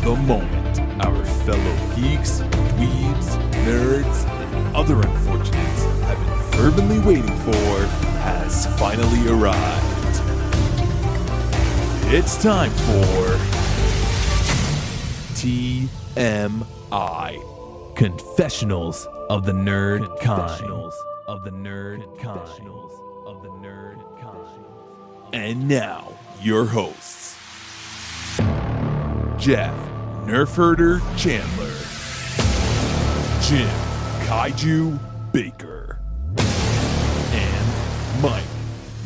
The moment our fellow geeks, weebs, nerds, and other unfortunates have been fervently waiting for has finally arrived. It's time for TMI, Confessionals of the Nerd Kind. And now, your hosts, Jeff Nerfherder Chandler, Jim Kaiju Baker, and Mike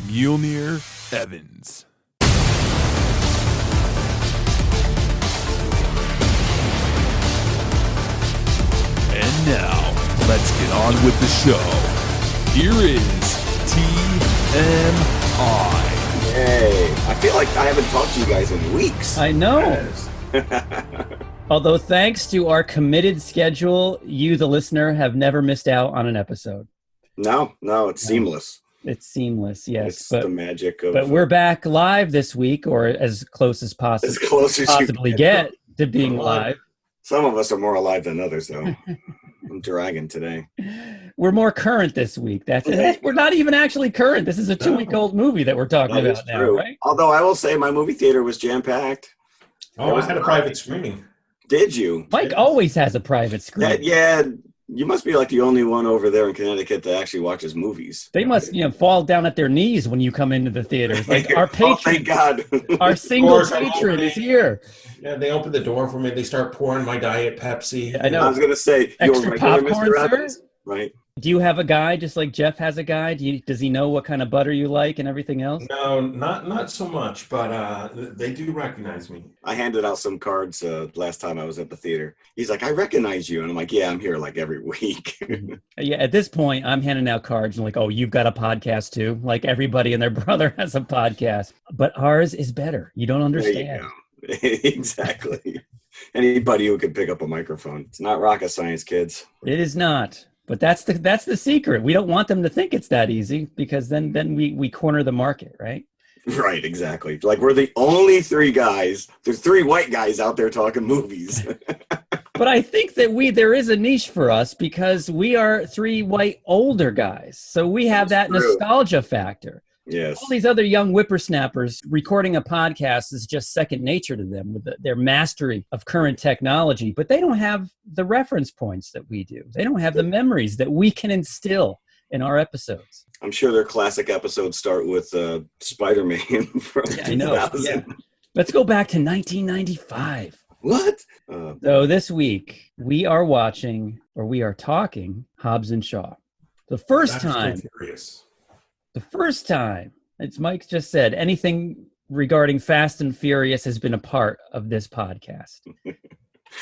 Mjolnir Evans. And now, let's get on with the show. Here is TMI. Hey, I feel like I haven't talked to you guys in weeks. I know. Although thanks to our committed schedule, you, the listener, have never missed out on an episode. No, it's seamless. It's seamless, yes. It's the magic of... But we're back live this week, or as close as possible. As close as possibly you get to being live. Some of us are more alive than others, though. I'm dragging today. We're more current this week. We're not even actually current. This is a 2-week-old movie that we're talking about now, right? Although I will say my movie theater was jam-packed. Oh, I had a private screening. Did you? Mike always has a private screen. Yeah, you must be like the only one over there in Connecticut that actually watches movies. They must, fall down at their knees when you come into the theaters. Like our patron, oh, thank God. Our single patron is here. Yeah, they open the door for me. They start pouring my Diet Pepsi. Yeah, I know. I was going to say, extra popcorn, sir? Right. Do you have a guide, just like Jeff has a guide? Does he know what kind of butter you like and everything else? No, not so much, but they do recognize me. I handed out some cards last time I was at the theater. He's like, I recognize you. And I'm like, yeah, I'm here like every week. Yeah, at this point, I'm handing out cards and like, oh, you've got a podcast too. Like everybody and their brother has a podcast. But ours is better. You don't understand. There you go. Exactly. Anybody who can pick up a microphone. It's not rocket science, kids. It is not. But that's the secret. We don't want them to think it's that easy because then we corner the market, right? Right, exactly. Like we're the only three guys. There's 3 white guys out there talking movies. But I think that there is a niche for us because we are 3 white older guys. So we have that nostalgia factor. Yes. All these other young whippersnappers recording a podcast is just second nature to them with their mastery of current technology, but they don't have the reference points that we do. They don't have the memories that we can instill in our episodes. I'm sure their classic episodes start with Spider-Man from 2000. I know. Yeah. Let's go back to 1995. What? So this week we are talking Hobbs and Shaw. The first time, as Mike just said, anything regarding Fast and Furious has been a part of this podcast.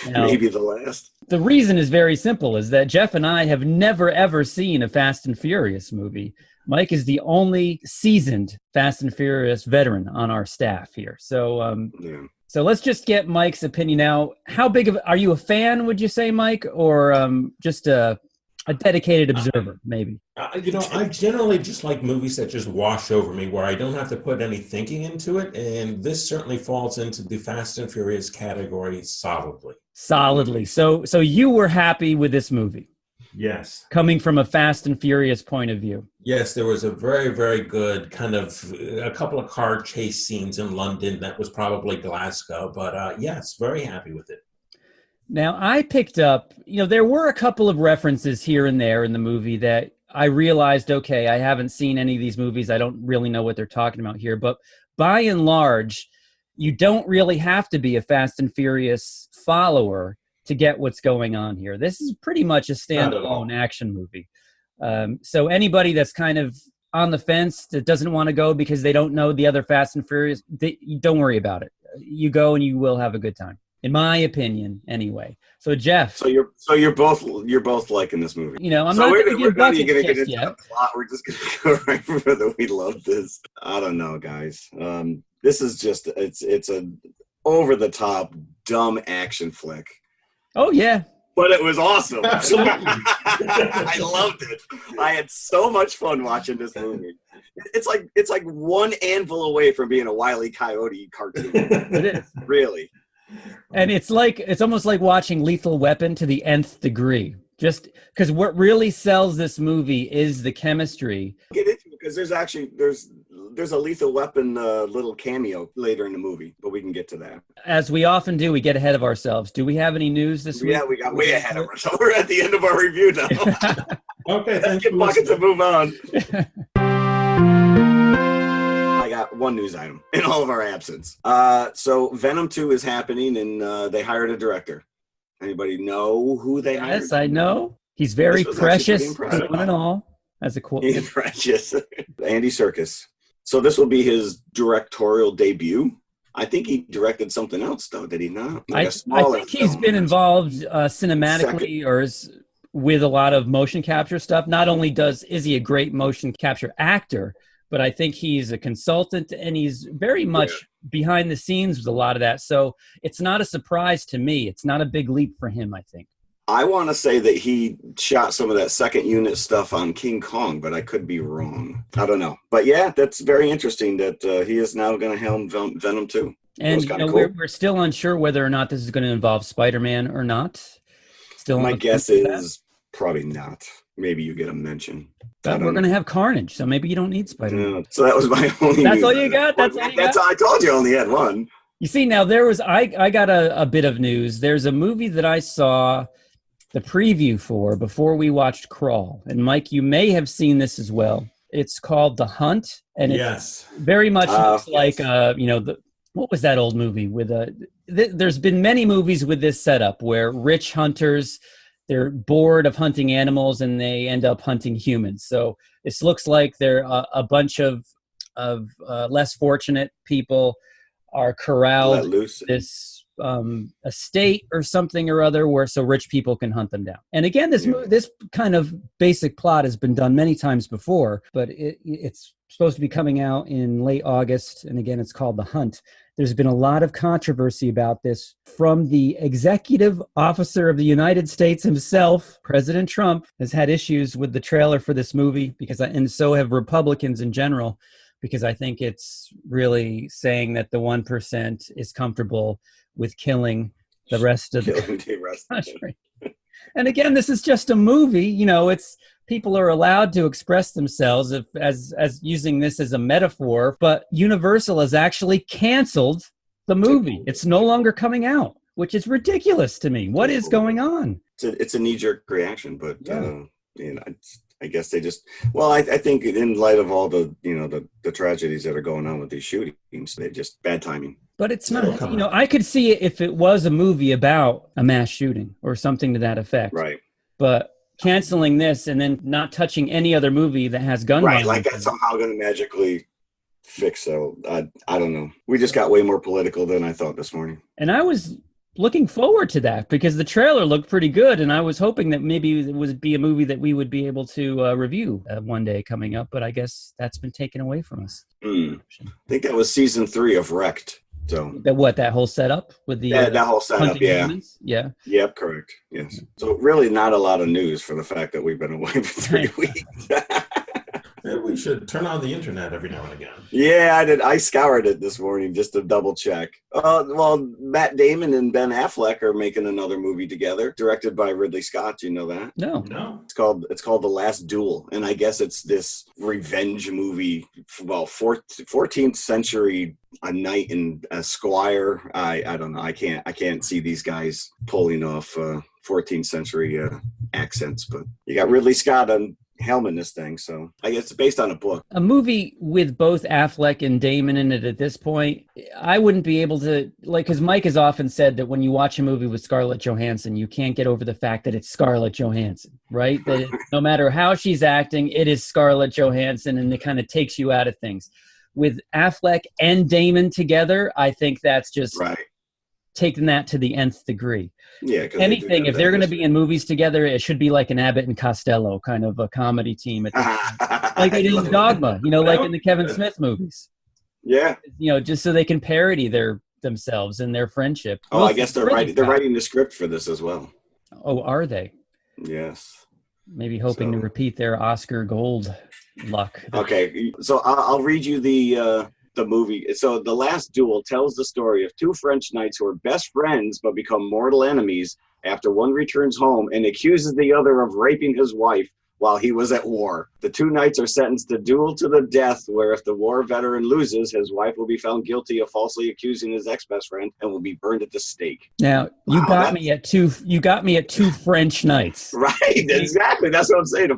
Now, maybe the last. The reason is very simple, is that Jeff and I have never, ever seen a Fast and Furious movie. Mike is the only seasoned Fast and Furious veteran on our staff here. So, So let's just get Mike's opinion now. How big are you a fan, would you say, Mike, or just a dedicated observer, maybe? I generally just like movies that just wash over me, where I don't have to put any thinking into it, and this certainly falls into the Fast and Furious category solidly. So you were happy with this movie? Yes. Coming from a Fast and Furious point of view? Yes, there was a very, very good kind of a couple of car chase scenes in London. That was probably Glasgow, but yes, very happy with it. Now, I picked up, there were a couple of references here and there in the movie that I realized, okay, I haven't seen any of these movies. I don't really know what they're talking about here. But by and large, you don't really have to be a Fast and Furious follower to get what's going on here. This is pretty much a standalone action movie. So anybody that's kind of on the fence that doesn't want to go because they don't know the other Fast and Furious, don't worry about it. You go and you will have a good time. In my opinion, anyway. So Jeff. So you're both liking this movie. I'm not going to give bucket kissed yet. Plot. We're just going to go right for the we love this. I don't know, guys. This is just it's a over the top dumb action flick. Oh yeah. But it was awesome. Absolutely. I loved it. I had so much fun watching this movie. It's like one anvil away from being a Wile E. Coyote cartoon. It is. Really. And it's almost like watching Lethal Weapon to the nth degree. Just because what really sells this movie is the chemistry. Get into it because there's a Lethal Weapon little cameo later in the movie, but we can get to that. As we often do, we get ahead of ourselves. Do we have any news this week? Yeah, we got way ahead of ourselves. We're at the end of our review now. Okay, Let's thanks get for buckets and listening. move on. I got one news item in all of our absence. So Venom 2 is happening, and they hired a director. Anybody know who they hired? Yes, I know. He's very This was actually precious, pretty impressive. one and all. As a quote. He's precious. Andy Serkis. So this will be his directorial debut. I think he directed something else, though, did he not? I think he's been involved cinematically with a lot of motion capture stuff. Not only is he a great motion capture actor, but I think he's a consultant and he's very much behind the scenes with a lot of that. So it's not a surprise to me. It's not a big leap for him, I think. I want to say that he shot some of that second unit stuff on King Kong, but I could be wrong. I don't know. But yeah, that's very interesting that he is now going to helm Venom 2. And cool. we're still unsure whether or not this is going to involve Spider-Man or not. My guess is probably not. Maybe you get a mention. But we're going to have Carnage, so maybe you don't need Spider-Man. So that was my only. That's all you got? That's all you got? I told you I only had one. You see, now I got a bit of news. There's a movie that I saw the preview for before we watched Crawl. And Mike, you may have seen this as well. It's called The Hunt. And it's very much looks like, what was that old movie with there's been many movies with this setup where rich hunters, they're bored of hunting animals and they end up hunting humans. So this looks like they're a bunch of less fortunate people are corralled in this estate or something or other where so rich people can hunt them down. And again, this kind of basic plot has been done many times before, but it's supposed to be coming out in late August. And again, it's called The Hunt. There's been a lot of controversy about this from the executive officer of the United States himself. President Trump has had issues with the trailer for this movie and so have Republicans in general, because I think it's really saying that the 1% is comfortable with killing the rest of the country. And again, this is just a movie. It's people are allowed to express themselves as using this as a metaphor, but Universal has actually canceled the movie. It's no longer coming out, which is ridiculous to me. What is going on? It's a knee-jerk reaction, but I guess they just, I think in light of all the tragedies that are going on with these shootings, they just bad timing. But it's not, I could see it if it was a movie about a mass shooting or something to that effect. Right. But canceling this and then not touching any other movie that has gun violence. Right, like that's somehow going to magically fix it. I don't know. We just got way more political than I thought this morning. And I was looking forward to that because the trailer looked pretty good, and I was hoping that maybe it would be a movie that we would be able to review one day coming up, but I guess that's been taken away from us. I think that was season 3 of Wrecked. So that whole setup with the that whole setup, humans? Yep, correct. Yes. So really not a lot of news for the fact that we've been away for 3 weeks. Maybe we should turn on the internet every now and again. Yeah, I did. I scoured it this morning just to double check. Well, Matt Damon and Ben Affleck are making another movie together, directed by Ridley Scott. Do you know that? No. It's called The Last Duel, and I guess it's this revenge movie. Well, 14th century, a knight and a squire. I don't know. I can't see these guys pulling off 14th century accents, but you got Ridley Scott on helmet this thing, so I guess it's based on a book. A movie with both Affleck and Damon in it at this point, I wouldn't be able to, because Mike has often said that when you watch a movie with Scarlett Johansson, you can't get over the fact that it's Scarlett Johansson, right? That no matter how she's acting, it is Scarlett Johansson, and it kind of takes you out of things. With Affleck and Damon together, I think that's just taking that to the nth degree. Yeah. Anything, if they're going to be in movies together, it should be like an Abbott and Costello kind of a comedy team. Like they did in Dogma, like in the Kevin Smith movies. Yeah. Just so they can parody themselves and their friendship. I guess they're writing the script for this as well. Oh, are they? Yes. Maybe hoping to repeat their Oscar Gold luck. Okay. So I'll read you the the movie. So The Last Duel tells the story of two French knights who are best friends but become mortal enemies after one returns home and accuses the other of raping his wife while he was at war. The two knights are sentenced to duel to the death, where if the war veteran loses, his wife will be found guilty of falsely accusing his ex-best friend and will be burned at the stake. Now, you got me at two French knights. Right, exactly. That's what I'm saying.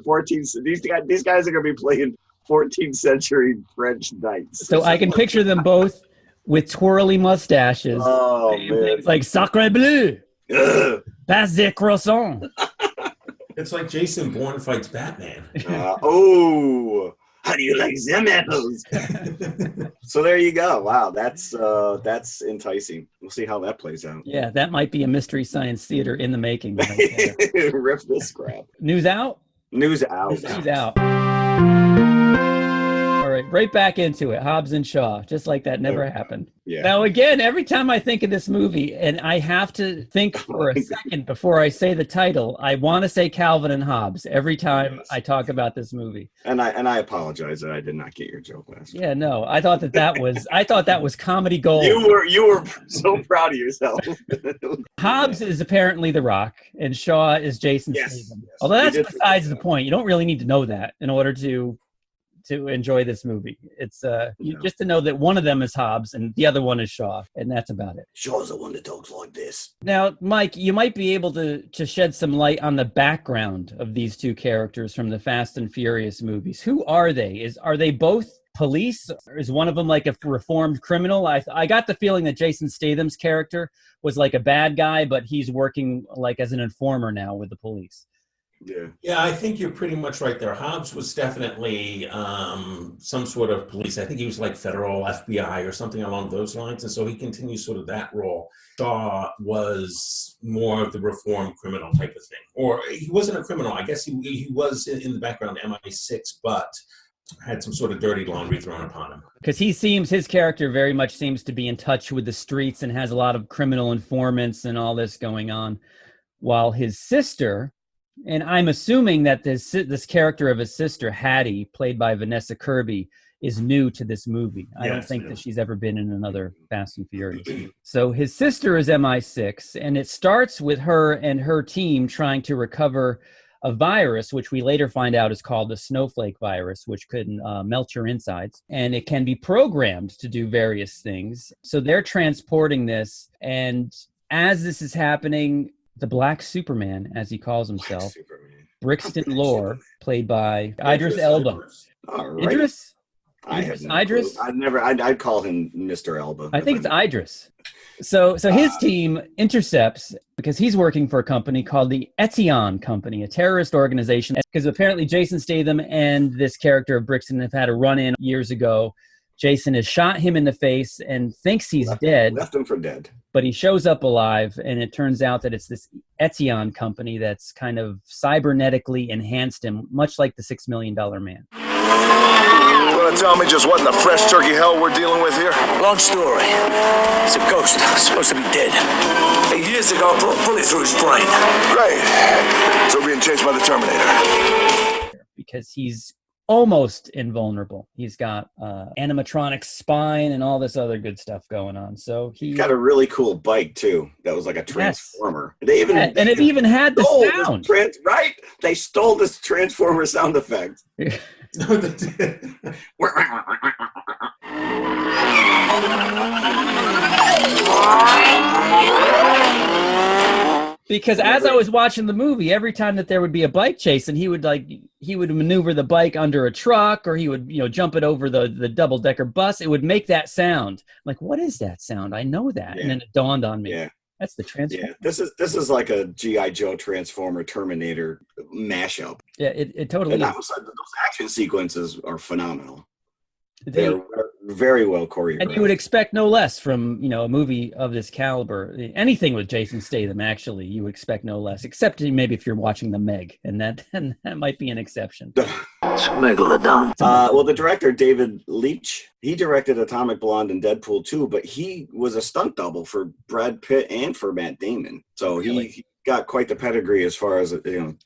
These guys are going to be playing 14th century French knights. So I can picture them both with twirly mustaches. Oh, man. Things like Sacre Bleu, Passe des Croissants. It's like Jason Bourne fights Batman. How do you like them apples? So there you go. Wow, that's enticing. We'll see how that plays out. Yeah, that might be a Mystery Science Theater in the making. Riff this crap. News out? News out. News out. All right, right back into it. Hobbs and Shaw, just like that never happened. Yeah. Now, again, every time I think of this movie, and I have to think for a second before I say the title, I want to say Calvin and Hobbes every time I talk about this movie. And I apologize that I did not get your joke last time. Yeah, no, I thought that was comedy gold. You were so proud of yourself. Hobbs is apparently The Rock, and Shaw is Jason Statham. Yes. Although that's besides the point. You don't really need to know that in order to enjoy this movie. It's just to know that one of them is Hobbs and the other one is Shaw, and that's about it. Shaw's the one that talks like this. Now, Mike, you might be able to shed some light on the background of these two characters from the Fast and Furious movies. Who are they? Are they both police? Is one of them like a reformed criminal? I got the feeling that Jason Statham's character was like a bad guy, but he's working like as an informer now with the police. Yeah, I think you're pretty much right there. Hobbs was definitely some sort of police. I think he was like federal FBI or something along those lines, and so he continues sort of that role. Shaw was more of the reformed criminal type of thing, or he wasn't a criminal. I guess he was in the background MI6, but had some sort of dirty laundry thrown upon him. Because his character very much seems to be in touch with the streets and has a lot of criminal informants and all this going on, while his sister. And I'm assuming that this character of his sister, Hattie, played by Vanessa Kirby, is new to this movie. I don't think that she's ever been in another Fast and Furious movie. So his sister is MI6, and it starts with her and her team trying to recover a virus, which we later find out is called the snowflake virus, which could melt your insides. And it can be programmed to do various things. So they're transporting this, and as this is happening, the Black Superman, as he calls himself, Brixton Lore, played by Idris Elba. All right. Idris? Idris? I'd call him Mr. Elba. I think it's Idris. So his team intercepts, because he's working for a company called the Etienne Company, a terrorist organization, because apparently Jason Statham and this character of Brixton have had a run-in years ago. Jason has shot him in the face and thinks he's dead. Left him for dead. But he shows up alive, and it turns out that it's this Etienne company that's kind of cybernetically enhanced him, much like the $6 Million Man. You want to tell me just what in the fresh turkey hell we're dealing with here? Long story. It's a ghost, supposed to be dead. 8 years ago, put a bullet through his brain. Great. So being chased by the Terminator. Because he's almost invulnerable. He's got animatronic spine and all this other good stuff going on. So he's got a really cool bike too. That was like a transformer. Yes. It even had the sound. Right? They stole this transformer sound effect. No, they did. Because as I was watching the movie, every time that there would be a bike chase, and he would maneuver the bike under a truck, or he would jump it over the double-decker bus, it would make that sound. I'm like, what is that sound? I know that, and then it dawned on me. Yeah. That's the Transformer. Yeah, this is like a G.I. Joe Transformer Terminator mashup. Yeah, it totally and is. Those action sequences are phenomenal. They're very well choreographed. And you would expect no less from, a movie of this caliber. Anything with Jason Statham, actually, you would expect no less, except maybe if you're watching The Meg, and that might be an exception. It's Megalodon. Well, the director, David Leitch, he directed Atomic Blonde and Deadpool 2, but he was a stunt double for Brad Pitt and for Matt Damon. So he got quite the pedigree as far as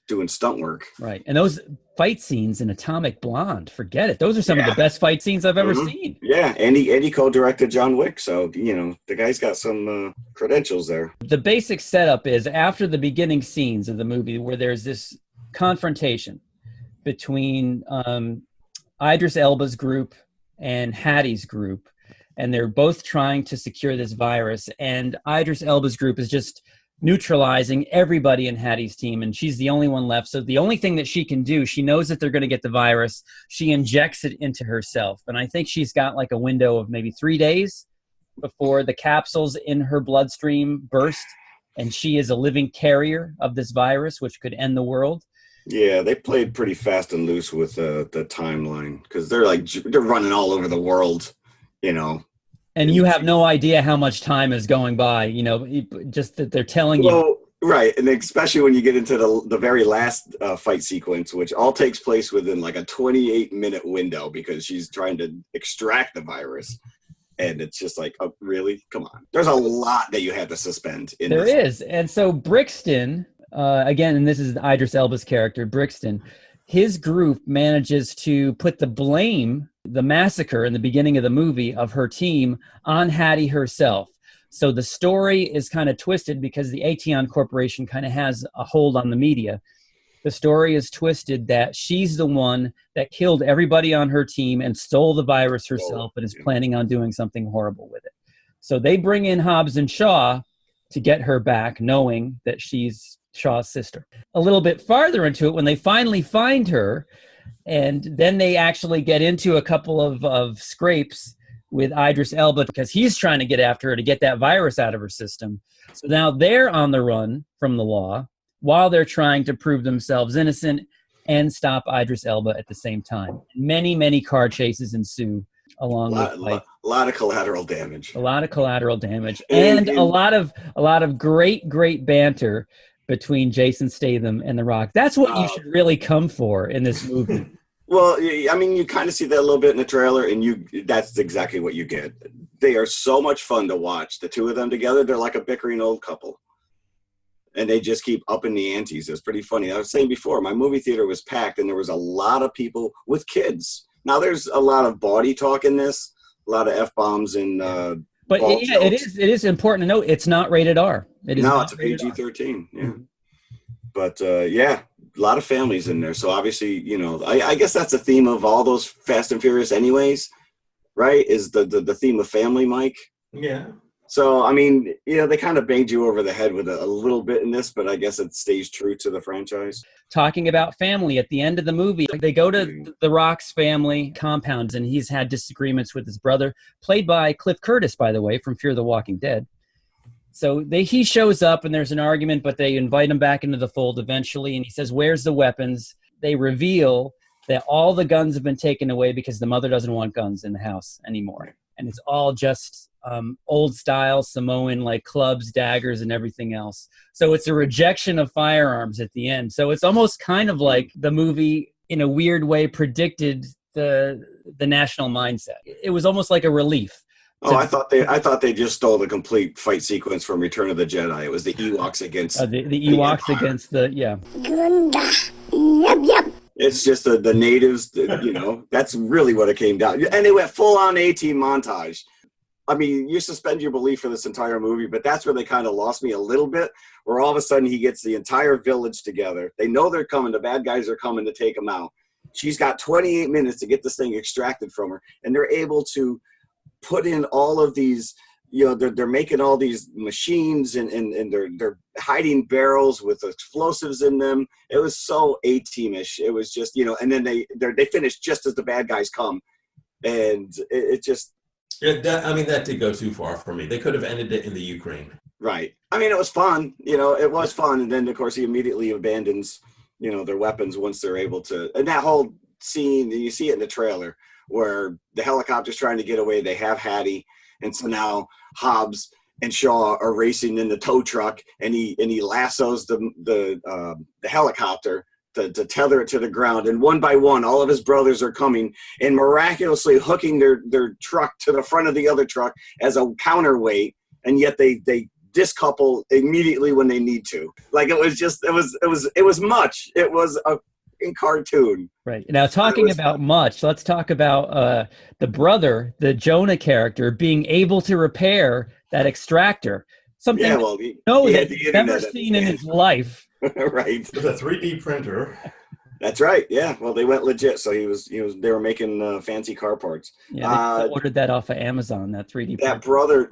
doing stunt work. Right, and those fight scenes in Atomic Blonde, forget it. Those are some of the best fight scenes I've ever seen. Yeah, and he co-directed John Wick, so the guy's got some credentials there. The basic setup is after the beginning scenes of the movie, where there's this confrontation between Idris Elba's group and Hattie's group, and they're both trying to secure this virus, and Idris Elba's group is just neutralizing everybody in Hattie's team, and she's the only one left. So the only thing that she can do, she knows that they're going to get the virus, she injects it into herself, and I think she's got like a window of maybe 3 days before the capsules in her bloodstream burst, and she is a living carrier of this virus, which could end the world. Yeah, they played pretty fast and loose with the timeline, because they're running all over the world, And you have no idea how much time is going by, just that they're telling you. Right, and especially when you get into the very last fight sequence, which all takes place within like a 28-minute window, because she's trying to extract the virus. And it's just like, oh, really? Come on. There's a lot that you had to suspend. There is. And so Brixton, again, and this is Idris Elba's character, Brixton, his group manages to put the blame, the massacre in the beginning of the movie of her team, on Hattie herself. So the story is kind of twisted because the Aetion Corporation kind of has a hold on the media. The story is twisted that she's the one that killed everybody on her team and stole the virus herself and is planning on doing something horrible with it. So they bring in Hobbs and Shaw to get her back, knowing that she's Shaw's sister. A little bit farther into it, when they finally find her, and then they actually get into a couple of scrapes with Idris Elba because he's trying to get after her to get that virus out of her system. So now they're on the run from the law while they're trying to prove themselves innocent and stop Idris Elba at the same time. Many, many car chases ensue along with a lot of collateral damage. A lot of collateral damage. And a lot of great banter between Jason Statham and The Rock. That's what you should really come for in this movie. Well, I mean, you kind of see that a little bit in the trailer, and that's exactly what you get. They are so much fun to watch. The two of them together, they're like a bickering old couple. And they just keep upping the antes. It's pretty funny. I was saying before, my movie theater was packed, and there was a lot of people with kids. Now, there's a lot of bawdy talk in this, a lot of F-bombs and but yeah, it is important to note it's not rated R. It's a PG-13. Yeah. Mm-hmm. But, yeah. A lot of families in there, so obviously, I guess that's the theme of all those Fast and Furious anyways, right? Is the theme of family, Mike? Yeah. So, I mean, they kind of banged you over the head with a little bit in this, but I guess it stays true to the franchise. Talking about family, at the end of the movie, they go to The Rock's family compounds, and he's had disagreements with his brother, played by Cliff Curtis, by the way, from Fear the Walking Dead. So he shows up, and there's an argument, but they invite him back into the fold eventually, and he says, "Where's the weapons?" They reveal that all the guns have been taken away because the mother doesn't want guns in the house anymore. And it's all just old-style Samoan, like clubs, daggers, and everything else. So it's a rejection of firearms at the end. So it's almost kind of like the movie, in a weird way, predicted the national mindset. It was almost like a relief. Oh, I thought they just stole the complete fight sequence from Return of the Jedi. It was the Ewoks against the Ewoks against the It's just the natives. That's really what it came down. And they went full on A-Team montage. I mean, you suspend your belief for this entire movie, but that's where they kind of lost me a little bit. Where all of a sudden he gets the entire village together. They know they're coming. The bad guys are coming to take him out. She's got 28 minutes to get this thing extracted from her, and they're able to put in all of these, they're making all these machines and they're hiding barrels with explosives in them. It was so A-teamish. It was just, and then they finished just as the bad guys come. And it just... that did go too far for me. They could have ended it in the Ukraine. Right. I mean, it was fun. It was fun. And then, of course, he immediately abandons, their weapons once they're able to. And that whole scene, you see it in the trailer, where the helicopter's trying to get away. They have Hattie, and so now Hobbs and Shaw are racing in the tow truck, and he lassos the helicopter to tether it to the ground. And one by one, all of his brothers are coming and miraculously hooking their truck to the front of the other truck as a counterweight, and yet they this couple immediately when they need to. Like it was much. It was in cartoon. Right. Now, talking about fun. Much, let's talk about the brother, the Jonah character, being able to repair that extractor. Something he's never seen in his life. Right. With a 3D printer. That's right. Yeah. Well, they went legit. So they were making fancy car parts. Yeah, they ordered that off of Amazon, that 3D printer. That brother,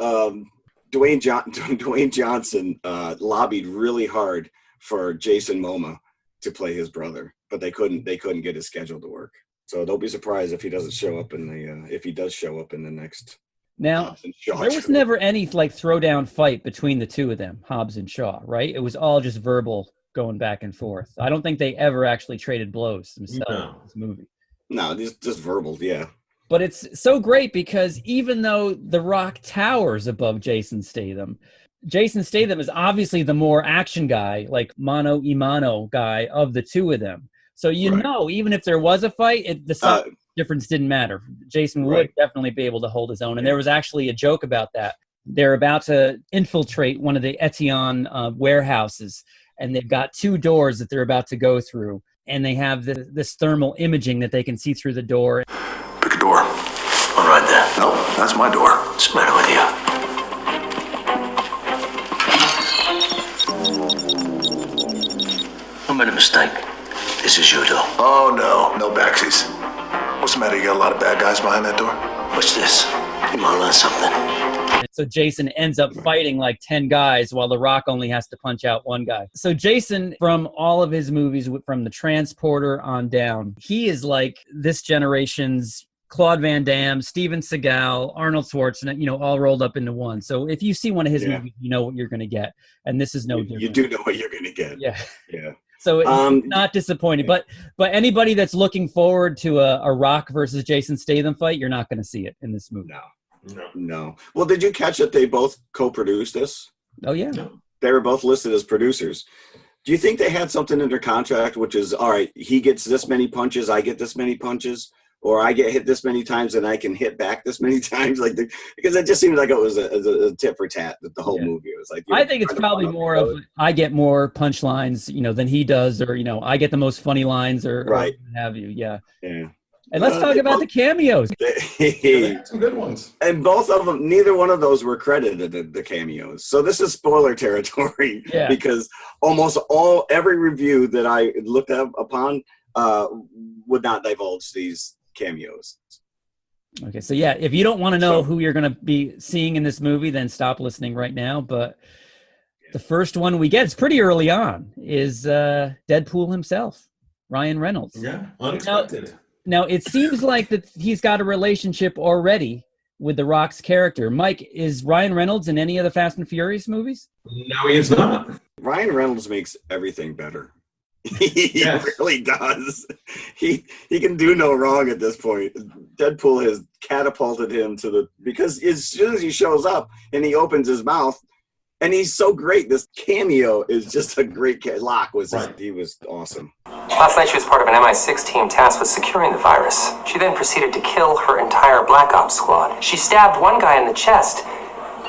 Dwayne Johnson, lobbied really hard for Jason Momoa to play his brother, but they couldn't get his schedule to work. So don't be surprised if he doesn't show up if he does show up in the next. Now, there was never any like throwdown fight between the two of them, Hobbs and Shaw, right? It was all just verbal going back and forth. I don't think they ever actually traded blows themselves in this movie. No, just verbal, yeah. But it's so great because even though The Rock towers above Jason Statham is obviously the more action guy, like mano a mano guy of the two of them. So even if there was a fight, the size difference didn't matter. Jason would definitely be able to hold his own. And there was actually a joke about that. They're about to infiltrate one of the Etienne warehouses, and they've got two doors that they're about to go through. And they have this thermal imaging that they can see through the door. Pick a door. All right then. No, that's my door. What's the matter with you? I made a mistake. This is your door. Oh, no backsies. What's the matter? You got a lot of bad guys behind that door? What's this? You might learn something. So Jason ends up fighting like 10 guys while The Rock only has to punch out one guy. So Jason, from all of his movies, from The Transporter on down, he is like this generation's Claude Van Damme, Steven Seagal, Arnold Schwarzenegger, all rolled up into one. So if you see one of his movies, you know what you're going to get. And this is no different. You do know what you're going to get. Yeah. Yeah. So it's not disappointing. But anybody that's looking forward to a Rock versus Jason Statham fight, you're not going to see it in this movie. No. Well, did you catch that they both co-produced this? Oh, yeah. No. They were both listed as producers. Do you think they had something in their contract, which is, all right, he gets this many punches, I get this many punches, or I get hit this many times and I can hit back this many times? Because it just seemed like it was a tit for tat, that the whole movie. It was like, I think it's probably more of I get more punchlines, than he does, or, I get the most funny lines or what have you. Yeah. Yeah. And let's talk about the cameos. Some good ones. And both of them, neither one of those were credited, the cameos. So this is spoiler territory because almost every review that I looked upon would not divulge these cameos. Okay, so if you don't want to know who you're going to be seeing in this movie, then stop listening right now. But the first one we get, it's pretty early on, is Deadpool himself, Ryan Reynolds. Yeah, unexpected. Now, it seems like that he's got a relationship already with The Rock's character. Mike, is Ryan Reynolds in any of the Fast and Furious movies? No, he is not. Ryan Reynolds makes everything better. He really does. He can do no wrong at this point. Deadpool has catapulted him because as soon as he shows up and he opens his mouth, and he's so great. This cameo is just a great Locke he was awesome. Last night she was part of an MI6 team tasked with securing the virus. She then proceeded to kill her entire Black Ops squad. She stabbed one guy in the chest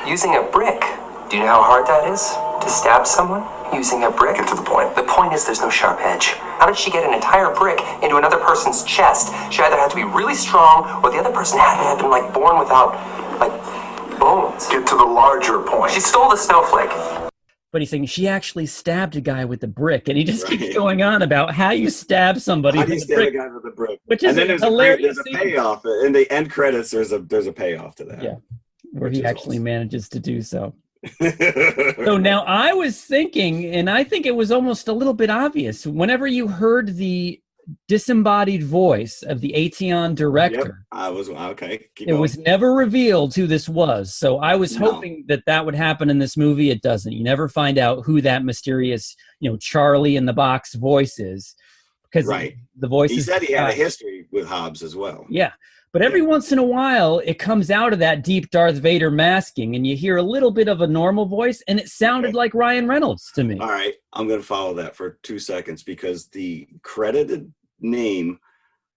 using a brick. Do you know how hard that is? To stab someone using a brick? Get to the point. The point is there's no sharp edge. How did she get an entire brick into another person's chest? She either had to be really strong or the other person had to have been born without bones. Get to the larger point. She stole the snowflake. But he's saying she actually stabbed a guy with a brick, and he just keeps going on about how you stab somebody with a guy with a brick. Which is hilarious. There's a payoff in the end credits. There's a payoff to that. Yeah, where he actually manages to do so. So now I was thinking, and I think it was almost a little bit obvious, whenever you heard the disembodied voice of the Etienne director. I was okay. It was never revealed who this was, so I was hoping that would happen in this movie. It doesn't. You never find out who that mysterious, Charlie in the box voice is, because the voice. He said he had a history with Hobbs as well. Yeah, but every once in a while, it comes out of that deep Darth Vader masking, and you hear a little bit of a normal voice, and it sounded like Ryan Reynolds to me. All right, I'm going to follow that for 2 seconds because the credited name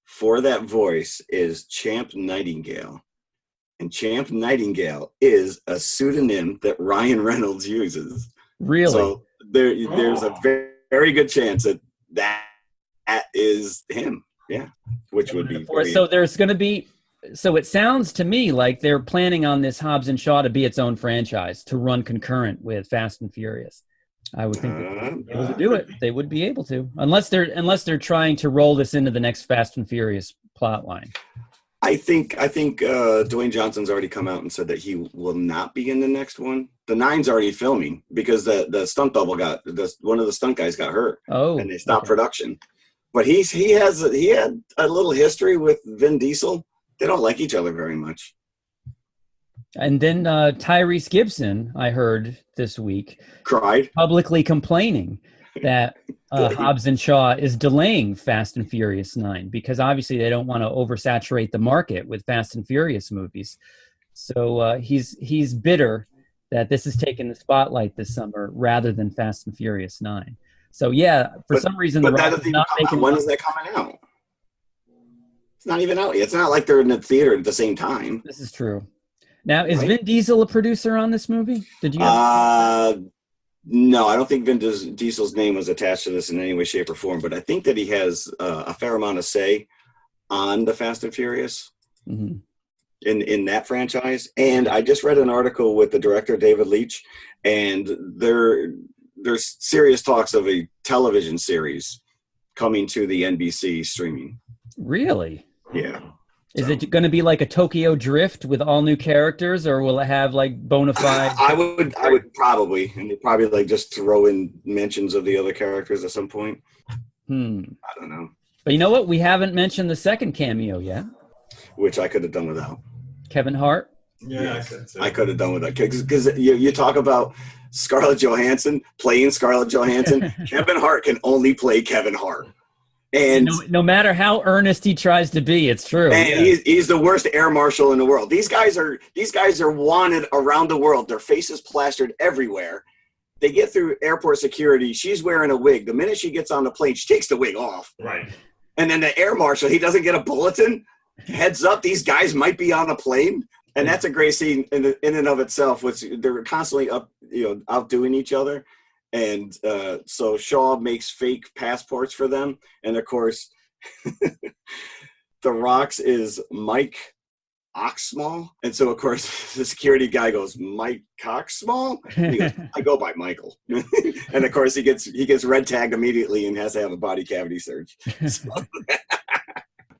for that voice is Champ Nightingale, And Champ Nightingale is a pseudonym that Ryan Reynolds uses. Really? So there's a very, very good chance that is him. Yeah, which would be. So there's going to be. So it sounds to me like they're planning on this Hobbs and Shaw to be its own franchise, to run concurrent with Fast and Furious. I would think they'd be able to do it. They would be able to, unless they're trying to roll this into the next Fast and Furious plot line. I think Dwayne Johnson's already come out and said that he will not be in the next one. The 9's already filming because the stunt double one of the stunt guys got hurt. Oh, and they stopped production. But he had a little history with Vin Diesel. They don't like each other very much. And then Tyrese Gibson, I heard this week, cried publicly complaining that Hobbs and Shaw is delaying Fast and Furious 9 because obviously they don't want to oversaturate the market with Fast and Furious movies. So he's bitter that this is taking the spotlight this summer rather than Fast and Furious 9. So yeah, for some reason, when is that coming out? It's not even out yet. It's not like they're in the theater at the same time. This is true. Now, is Vin Diesel a producer on this movie? Did you? No, I don't think Vin Diesel's name was attached to this in any way, shape, or form. But I think that he has a fair amount of say on the Fast and Furious in that franchise. And I just read an article with the director David Leitch, and there's serious talks of a television series coming to the NBC streaming. Really? Yeah. Is it going to be like a Tokyo Drift with all new characters, or will it have like bona fide? I would probably, and they'd probably like just throw in mentions of the other characters at some point. I don't know. But you know what? We haven't mentioned the second cameo yet, which I could have done without. Kevin Hart. Yeah, I could have done without because you talk about Scarlett Johansson playing Scarlett Johansson. Kevin Hart can only play Kevin Hart. And no matter how earnest he tries to be, it's true. And he's the worst air marshal in the world. These guys are wanted around the world. Their faces plastered everywhere. They get through airport security. She's wearing a wig. The minute she gets on the plane, she takes the wig off. Right. And then the air marshal, he doesn't get a bulletin. Heads up, these guys might be on a plane. And that's a great scene in and of itself. Which they're constantly outdoing each other. And so Shaw makes fake passports for them. And, of course, The Rock's is Mike Oxsmall. And so, of course, the security guy goes, Mike Coxsmall? He goes, I go by Michael. And, of course, he gets red tagged immediately and has to have a body cavity search. So,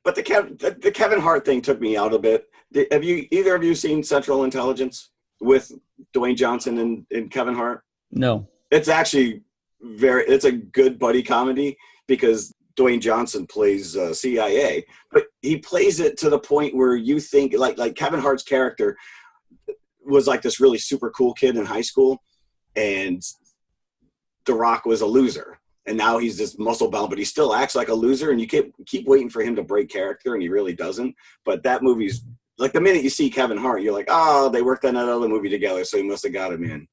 but the Kevin Hart thing took me out a bit. Have either of you seen Central Intelligence with Dwayne Johnson and Kevin Hart? No. It's actually it's a good buddy comedy because Dwayne Johnson plays CIA, but he plays it to the point where you think like Kevin Hart's character was like this really super cool kid in high school, and The Rock was a loser, and now he's this muscle bound, but he still acts like a loser, and you keep waiting for him to break character, and he really doesn't. But that movie's like the minute you see Kevin Hart, you're like, oh, they worked on that other movie together, so he must have got him in.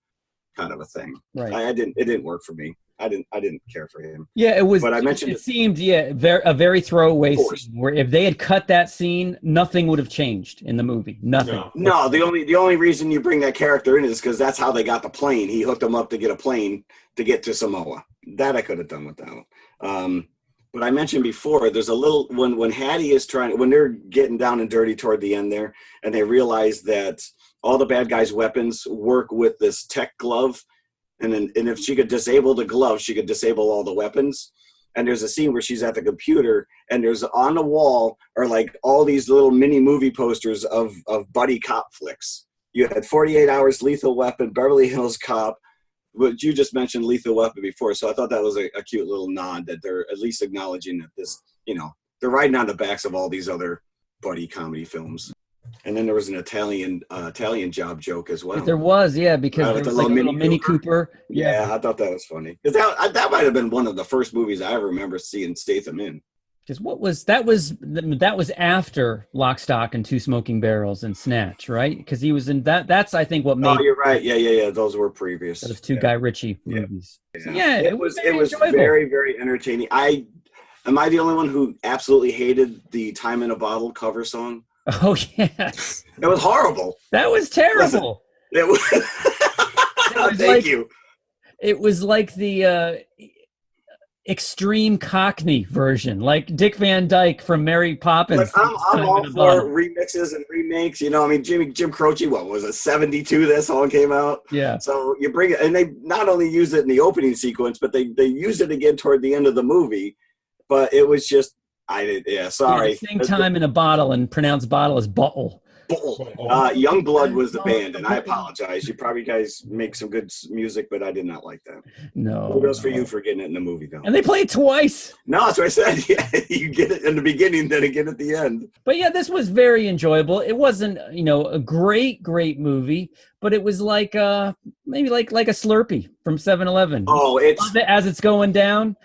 Kind of a thing. Right. It didn't work for me. I didn't care for him. Yeah, it was. But I mentioned it seemed a very throwaway scene where if they had cut that scene, nothing would have changed in the movie. Nothing. No, the only reason you bring that character in is because that's how they got the plane. He hooked them up to get a plane to get to Samoa. That I could have done without. But I mentioned before, there's a little when Hattie is when they're getting down and dirty toward the end there, and they realize that all the bad guys' weapons work with this tech glove. And if she could disable the glove, she could disable all the weapons. And there's a scene where she's at the computer, and there's on the wall are like all these little mini movie posters of buddy cop flicks. You had 48 Hours, Lethal Weapon, Beverly Hills Cop, but you just mentioned Lethal Weapon before. So I thought that was a cute little nod that they're at least acknowledging that this, they're riding on the backs of all these other buddy comedy films. And then there was an Italian job joke as well. There was, yeah, because there was like a little Mini Cooper. Yeah, I thought that was funny. Because that might have been one of the first movies I ever remember seeing Statham in. Because that was after Lock, Stock, and Two Smoking Barrels and Snatch, right? Because he was in that. That's I think what made. Oh, you're right. Yeah. Those were previous. Those two Guy Ritchie movies. Yeah, so, it was very, very entertaining. Am I the only one who absolutely hated the Time in a Bottle cover song? Oh, yes. It was horrible. That was terrible. It was. Thank you. It was like the extreme Cockney version, like Dick Van Dyke from Mary Poppins. Like, I'm all for remixes and remakes. I mean, Jim Croce, what was it, 72 that song came out? Yeah. So you bring it, and they not only use it in the opening sequence, but they use it again toward the end of the movie. But it was just, sorry. Sing time in a bottle and pronounce bottle as bottle. Youngblood was the band, and I apologize. You probably guys make some good music, but I did not like that. No. Kudos for you for getting it in the movie, though. And they play it twice. No, that's what I said. Yeah, you get it in the beginning, then again at the end. But yeah, this was very enjoyable. It wasn't, a great movie, but it was like maybe like a Slurpee from 7-Eleven. Oh, as it's going down.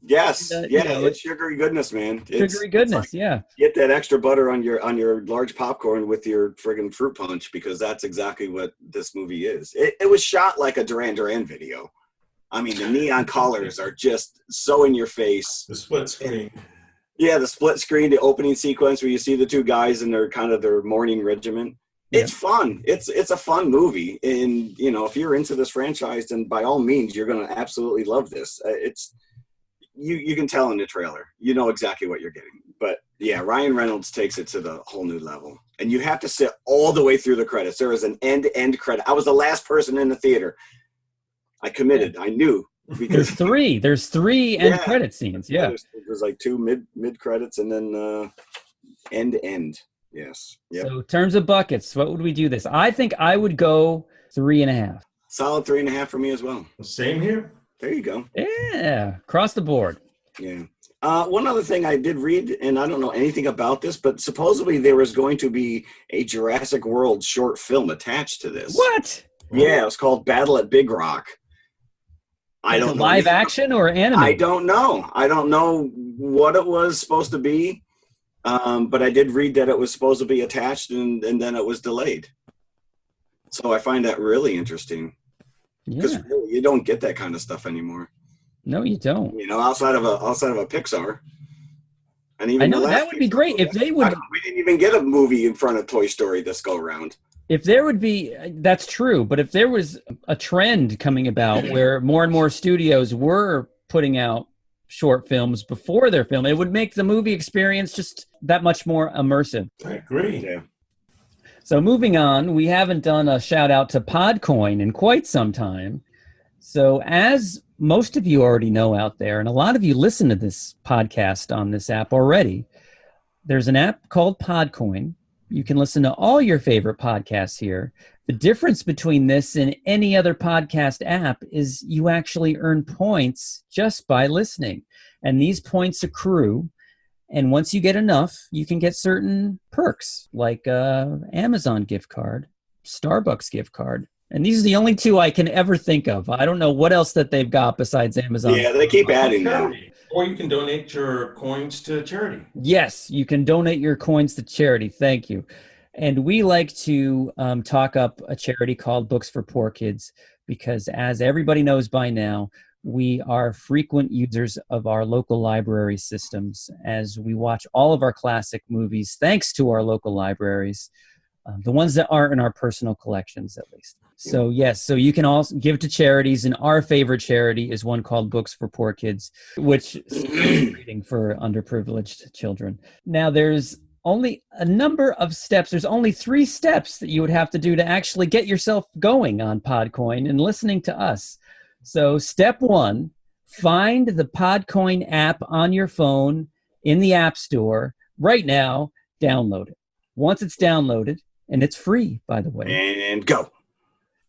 Yes, it's sugary goodness, man. Sugary goodness, yeah. Get that extra butter on your large popcorn with your friggin' fruit punch, because that's exactly what this movie is. It was shot like a Duran Duran video. I mean, the neon colors are just so in your face. The split screen. Yeah, the split screen, the opening sequence where you see the two guys in their morning regiment. Yeah. It's fun. It's a fun movie, and if you're into this franchise, then by all means, you're going to absolutely love this. You can tell in the trailer. You know exactly what you're getting. But, yeah, Ryan Reynolds takes it to the whole new level. And you have to sit all the way through the credits. There is an end-to-end credit. I was the last person in the theater. I committed. I knew. Because There's three end credit scenes. Yeah. There's like two mid credits and then end-to-end. Yes. Yep. So in terms of buckets, what would we do this? I think I would go 3.5. Solid 3.5 for me as well. Same here. There you go. Yeah, across the board. Yeah. One other thing I did read, and I don't know anything about this, but supposedly there was going to be a Jurassic World short film attached to this. What? Yeah, it was called Battle at Big Rock. I don't know. Live action or anime? I don't know. I don't know what it was supposed to be, but I did read that it was supposed to be attached, and then it was delayed. So I find that really interesting. Because really, you don't get that kind of stuff anymore. No, you don't. Outside of a Pixar. And even I know that would be great if they would. We didn't even get a movie in front of Toy Story this go around. If there would be, that's true. But if there was a trend coming about where more and more studios were putting out short films before their film, it would make the movie experience just that much more immersive. I agree. Yeah. So moving on, we haven't done a shout out to Podcoin in quite some time. So as most of you already know out there, and a lot of you listen to this podcast on this app already, there's an app called Podcoin. You can listen to all your favorite podcasts here. The difference between this and any other podcast app is you actually earn points just by listening. And these points accrue. And once you get enough, you can get certain perks like Amazon gift card, Starbucks gift card. And these are the only two I can ever think of. I don't know what else that they've got besides Amazon. Yeah, they keep adding them. Or you can donate your coins to charity. Yes, you can donate your coins to charity. Thank you. And we like to talk up a charity called Books for Poor Kids because, as everybody knows by now, we are frequent users of our local library systems as we watch all of our classic movies thanks to our local libraries, the ones that aren't in our personal collections at least. So yes, so you can also give to charities, and our favorite charity is one called Books for Poor Kids, which is reading for underprivileged children. Now there's only a number of steps. There's only 3 steps that you would have to do to actually get yourself going on Podcoin and listening to us. So step 1, find the Podcoin app on your phone in the App Store right now, download it. Once it's downloaded, and it's free, by the way. And go.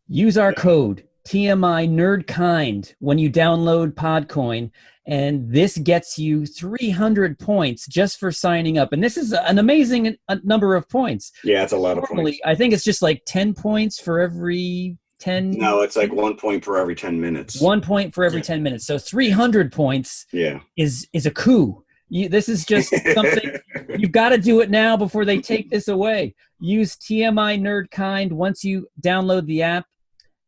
Use our code, TMI NerdKind, when you download Podcoin, and this gets you 300 points just for signing up. And this is an amazing number of points. Yeah, it's a lot of points. I think it's just like 10 points for every 10. No, it's like 1 point for every 10 minutes. 1 point for every 10 minutes. So 300 points is a coup. This is just something, you've got to do it now before they take this away. Use TMI NerdKind once you download the app,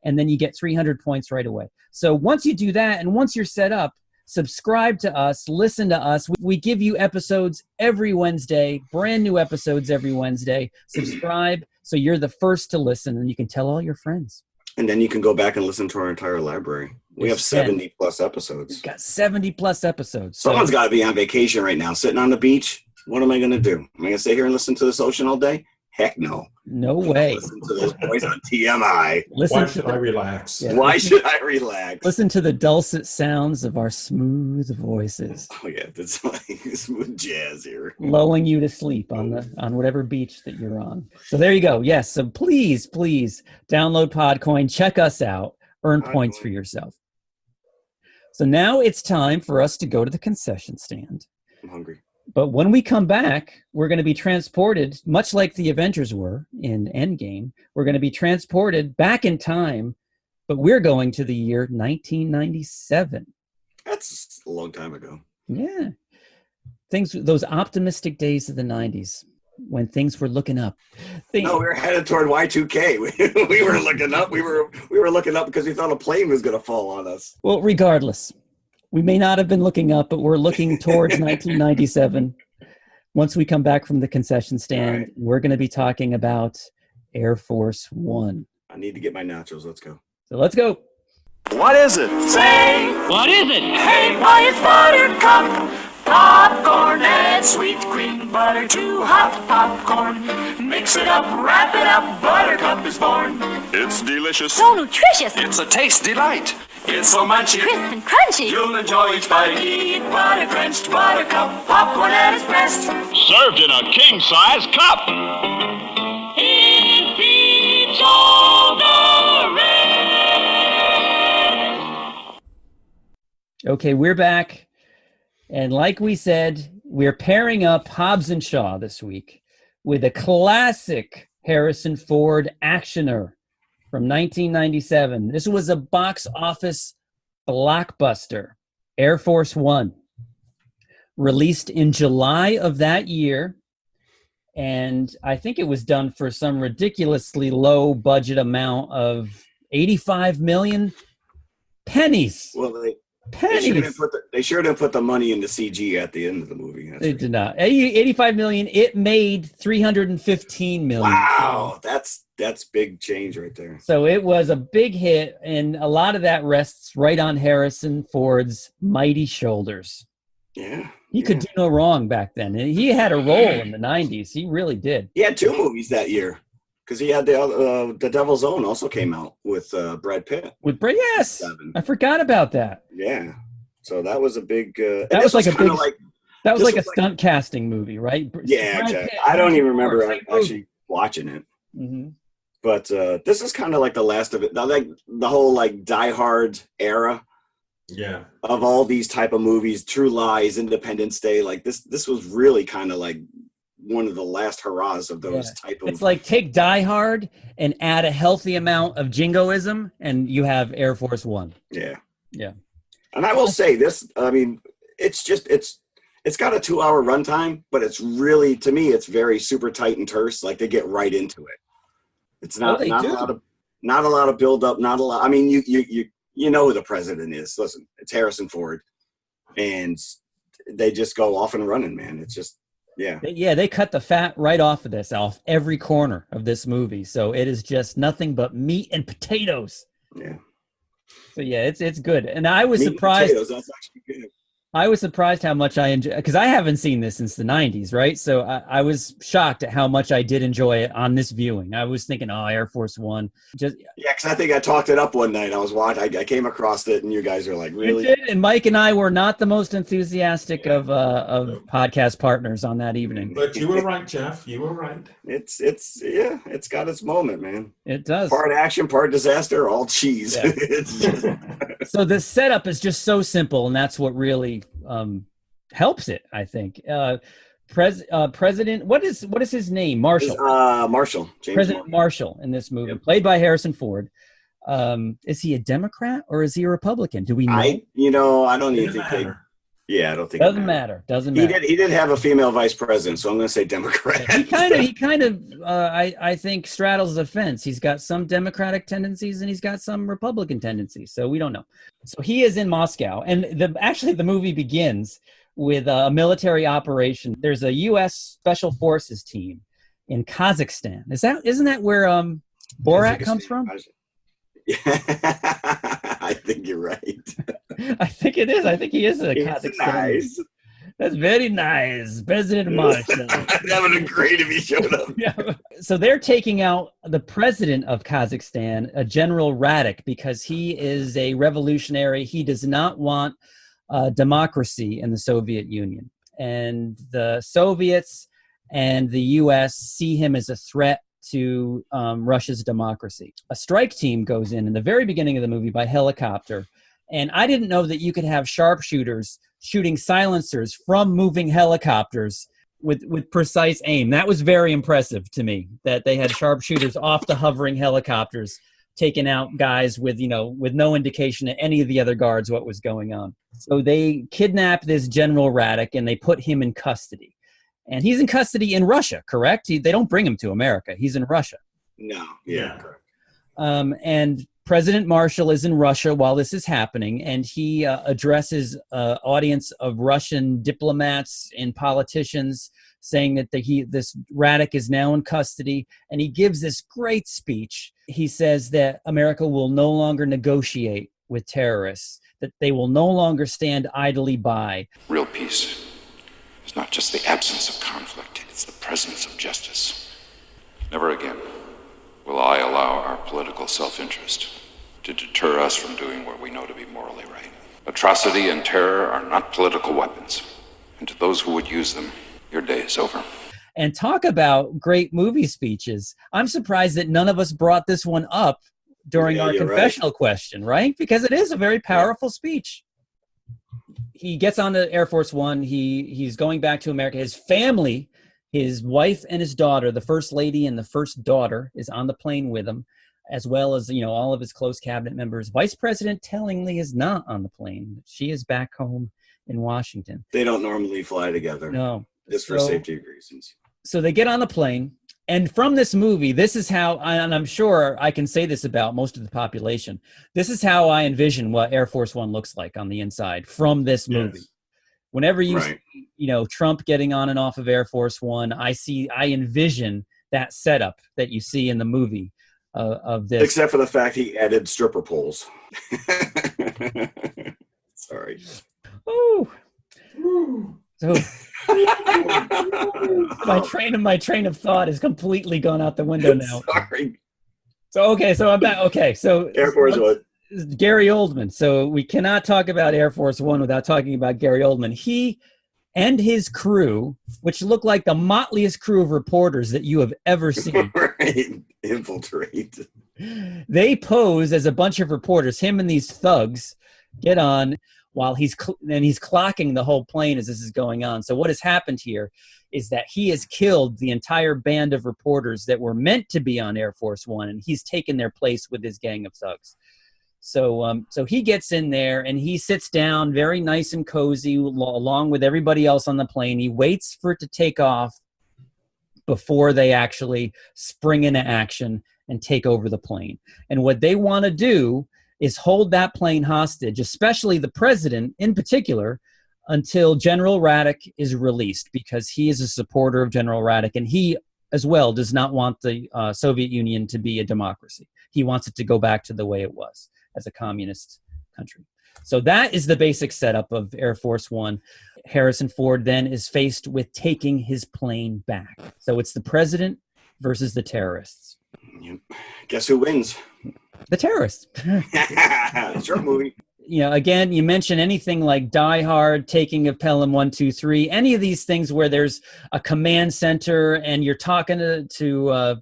and then you get 300 points right away. So once you do that, and once you're set up, subscribe to us, listen to us. We give you episodes every Wednesday, brand new episodes every Wednesday. Subscribe so you're the first to listen, and you can tell all your friends. And then you can go back and listen to our entire library. We have 70 plus episodes. We've got 70 plus episodes. Someone's got to be on vacation right now, sitting on the beach. What am I going to do? Am I going to sit here and listen to this ocean all day? Heck no. No way. Listen to those boys on TMI. Why should I relax? Yeah. Why should I relax? Listen to the dulcet sounds of our smooth voices. Oh yeah, that's like smooth jazz here. Lulling you to sleep on whatever beach that you're on. So there you go. Yes. So please download Podcoin. Check us out. Earn points for yourself. So now it's time for us to go to the concession stand. I'm hungry. But when we come back, we're going to be transported, much like the Avengers were in Endgame. We're going to be transported back in time, but we're going to the year 1997. That's a long time ago. Yeah. Those optimistic days of the 90s when things were looking up. No, we were headed toward Y2K. We were looking up. We were looking up because we thought a plane was going to fall on us. Well, regardless. We may not have been looking up, but we're looking towards 1997. Once we come back from the concession stand, right, we're going to be talking about Air Force One. I need to get my nachos. Let's go. So let's go. What is it? Say, what is it? Hey, boy, it's buttercup. Popcorn and sweet cream butter, too hot popcorn. Mix it up, wrap it up, buttercup is born. It's delicious. So nutritious. It's a taste delight. It's so munchy, crisp and crunchy. You'll enjoy each bite. Eat butter-drenched buttercup popcorn at its best. Served in a king-size cup. It beats all the rest. Okay, we're back. And like we said, we're pairing up Hobbs and Shaw this week with a classic Harrison Ford actioner from 1997. This was a box office blockbuster, Air Force One, released in July of that year. And I think it was done for some ridiculously low budget amount of 85 million pennies. Well, pennies. They sure didn't put the money into CG at the end of the movie. They did not. 85 million. It made 315 million. Wow, that's big change right there. So it was a big hit, and a lot of that rests right on Harrison Ford's mighty shoulders. Yeah. He could do no wrong back then. He had a role in the 90s. He really did. He had 2 movies that year. Because he had the Devil's Own also came out with Brad Pitt. With Brad, yes, I forgot about that. Yeah, so that was a big. That was like a big. That was like a stunt casting movie, right? Yeah, exactly. I don't even remember actually watching it. Mm-hmm. But this is kind of like the last of it. Like the whole like Die Hard era. Yeah. Of all these type of movies, True Lies, Independence Day, like this was really kind of like one of the last hurrahs of those type of. It's like take Die Hard and add a healthy amount of jingoism, and you have Air Force One. Yeah. Yeah. And I will say this, I mean, it's got a 2-hour runtime, but it's really, to me, it's very super tight and terse. Like they get right into it. It's not a lot of build up, not a lot. I mean, you know who the president is. Listen, it's Harrison Ford, and they just go off and running, man. It's just. Yeah. Yeah, they cut the fat right off every corner of this movie. So it is just nothing but meat and potatoes. Yeah. So yeah, it's good. And I was surprised. Potatoes, that's actually good. I was surprised how much I enjoy, because I haven't seen this since the 90s, right? So I was shocked at how much I did enjoy it on this viewing. I was thinking, Air Force One. Yeah, because I think I talked it up one night. I was watching. I came across it, and you guys are like, really? You did, and Mike and I were not the most enthusiastic of podcast partners on that evening. But you were right, Jeff. You were right. It's got its moment, man. It does. Part action, part disaster, all cheese. Yeah. So the setup is just so simple, and that's what really helps it, I think. President, what is his name? Marshall. Marshall. James President Marshall in this movie, played by Harrison Ford. Is he a Democrat or is he a Republican? Do we know? I don't even think Yeah, I don't think Doesn't matter. Doesn't matter. He did have a female vice president, so I'm going to say Democrat. He kind of, I think straddles the fence. He's got some Democratic tendencies and he's got some Republican tendencies. So we don't know. So he is in Moscow, and the movie begins with a military operation. There's a U.S. Special Forces team in Kazakhstan. Isn't that where Borat comes from? Yeah, I think you're right. I think it is. I think he is a Kazakhstan. Nice. That's very nice. President Marshall. That would have been great if he showed up. Yeah. So they're taking out the president of Kazakhstan, General Radek, because he is a revolutionary. He does not want democracy in the Soviet Union. And the Soviets and the U.S. see him as a threat to Russia's democracy. A strike team goes in the very beginning of the movie by helicopter. And I didn't know that you could have sharpshooters shooting silencers from moving helicopters with precise aim. That was very impressive to me, that they had sharpshooters off the hovering helicopters taking out guys with no indication to any of the other guards what was going on. So they kidnap this General Radek and they put him in custody. And he's in custody in Russia, correct? They don't bring him to America. He's in Russia. No. Yeah. Correct. And President Marshall is in Russia while this is happening, and he addresses an audience of Russian diplomats and politicians, saying that this Radek is now in custody, and he gives this great speech. He says that America will no longer negotiate with terrorists, that they will no longer stand idly by. Real peace is not just the absence of conflict, it's the presence of justice. Never again will I allow our political self-interest to deter us from doing what we know to be morally right. Atrocity and terror are not political weapons, and to those who would use them, your day is over. And talk about great movie speeches. I'm surprised that none of us brought this one up during our confessional question, right? Because it is a very powerful speech. He gets on the Air Force One. He's going back to America. His family, his wife and his daughter, the first lady and the first daughter, is on the plane with him, as well as, all of his close cabinet members. Vice President tellingly is not on the plane. She is back home in Washington. They don't normally fly together. No. Just for safety reasons. So they get on the plane. And from this movie, this is how, and I'm sure I can say this about most of the population, this is how I envision what Air Force One looks like on the inside from this movie. Yes. Whenever you see, Trump getting on and off of Air Force One, I envision that setup that you see in the movie of this. Except for the fact he added stripper poles. Sorry. Oh. So my train of thought has completely gone out the window now. Sorry. So I'm back. Okay, so Air Force One. Gary Oldman. So we cannot talk about Air Force One without talking about Gary Oldman. He and his crew, which look like the motliest crew of reporters that you have ever seen. Right. Infiltrate. They pose as a bunch of reporters. Him and these thugs get on while he's clocking the whole plane as this is going on. So what has happened here is that he has killed the entire band of reporters that were meant to be on Air Force One, and he's taken their place with his gang of thugs. So he gets in there and he sits down very nice and cozy along with everybody else on the plane. He waits for it to take off before they actually spring into action and take over the plane. And what they want to do is hold that plane hostage, especially the president in particular, until General Radek is released, because he is a supporter of General Radek, and he as well does not want the Soviet Union to be a democracy. He wants it to go back to the way it was as a communist country. So that is the basic setup of Air Force One. Harrison Ford then is faced with taking his plane back. So it's the president versus the terrorists. Yep. Guess who wins? The terrorists. Short movie. Again, you mention anything like Die Hard, Taking of Pelham 1, 2, 3, any of these things where there's a command center and you're talking to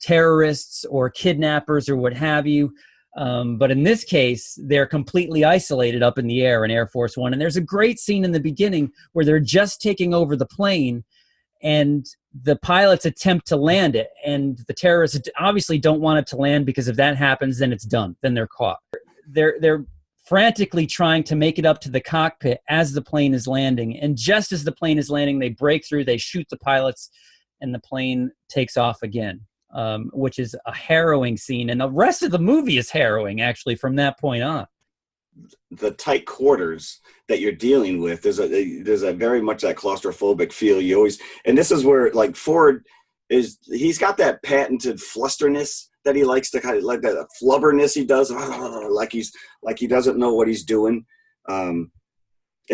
terrorists or kidnappers or what have you. But in this case, they're completely isolated up in the air in Air Force One. And there's a great scene in the beginning where they're just taking over the plane and the pilots attempt to land it. And the terrorists obviously don't want it to land, because if that happens, then it's done. Then they're caught. They're frantically trying to make it up to the cockpit as the plane is landing. And just as the plane is landing, they break through, they shoot the pilots, and the plane takes off again, which is a harrowing scene. And the rest of the movie is harrowing, actually, from that point on. The tight quarters that you're dealing with, there's a very much that claustrophobic feel. You always, and this is where like Ford he's got that patented flusterness that he likes to kind of like that flubberness he does, like he doesn't know what he's doing. And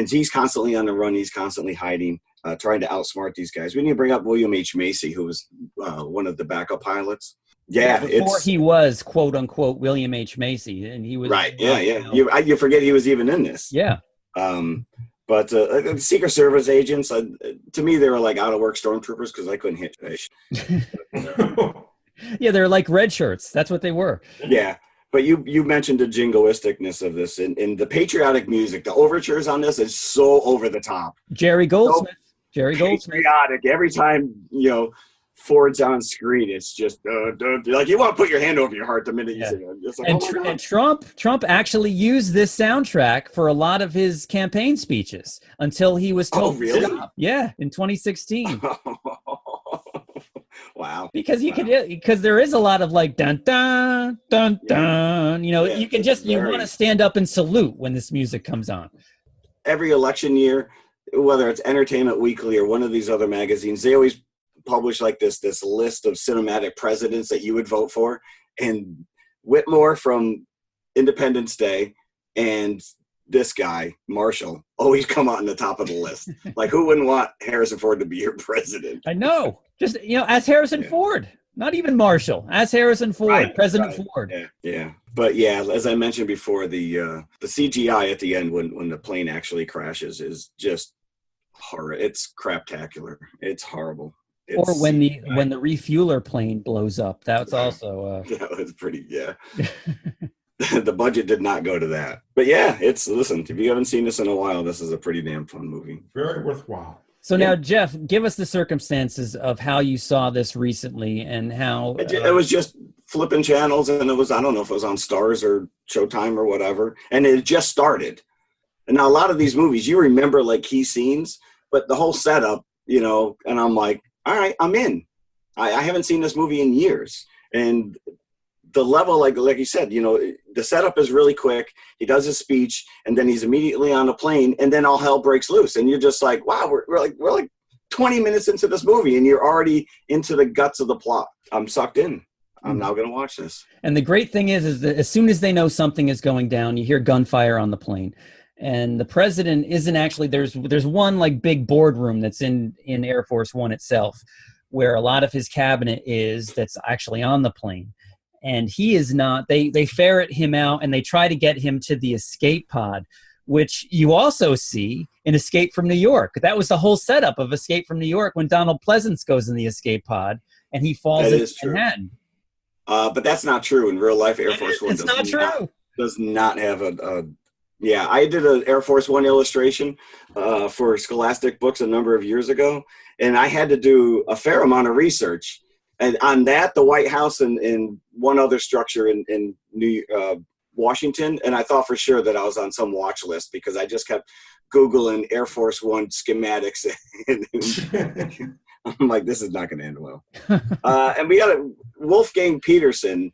he's constantly on the run. He's constantly hiding, trying to outsmart these guys. We need to bring up William H. Macy, who was one of the backup pilots. Yeah, before he was quote unquote William H. Macy, and he was right. Yeah. You forget he was even in this. Yeah. But Secret Service agents, to me, they were like out of work stormtroopers because I couldn't hit fish. Yeah, they're like red shirts. That's what they were. Yeah. But you mentioned the jingoisticness of this, and the patriotic music, the overtures on this is so over the top. Jerry Goldsmith. Patriotic. Every time, Ford's on screen, it's just like you want to put your hand over your heart the minute you say it. It's like, and Trump actually used this soundtrack for a lot of his campaign speeches until he was told to stop. Yeah, in 2016. Wow. Because there is a lot of like dun dun dun dun. You want to stand up and salute when this music comes on. Every election year, whether it's Entertainment Weekly or one of these other magazines, they always publish like this list of cinematic presidents that you would vote for, and Whitmore from Independence Day and this guy Marshall always come out on the top of the list. Like, who wouldn't want Harrison Ford to be your president? I know, just as Harrison Ford, not even Marshall, as Harrison Ford, President Ford. Yeah. But yeah, as I mentioned before, the CGI at the end when the plane actually crashes is just horror. It's craptacular. It's horrible. Or when the refueler plane blows up, that's also that was pretty the budget did not go to that. But yeah, listen, if you haven't seen this in a while, this is a pretty damn fun movie. Very worthwhile. So now, Jeff, give us the circumstances of how you saw this recently and how it was just flipping channels, and it was, I don't know if it was on Stars or Showtime or whatever, and it just started. And now a lot of these movies, you remember like key scenes, but the whole setup, and I'm like, all right, I'm in. I haven't seen this movie in years. And the level, like you said, the setup is really quick. He does his speech, and then he's immediately on a plane, and then all hell breaks loose. And you're just like, wow, we're like 20 minutes into this movie, and you're already into the guts of the plot. I'm sucked in. I'm now going to watch this. And the great thing is that as soon as they know something is going down, you hear gunfire on the plane. And the president isn't actually, there's one like big boardroom that's in Air Force One itself, where a lot of his cabinet that's actually on the plane. And he is not, they ferret him out and they try to get him to the escape pod, which you also see in Escape from New York. That was the whole setup of Escape from New York when Donald Pleasance goes in the escape pod and he falls into Manhattan. But that's not true. In real life, Air Force One does not have a yeah, I did an Air Force One illustration for Scholastic Books a number of years ago, and I had to do a fair amount of research. And on that, the White House and one other structure in Washington, and I thought for sure that I was on some watch list because I just kept Googling Air Force One schematics. And I'm like, this is not going to end well. And we got Wolfgang Peterson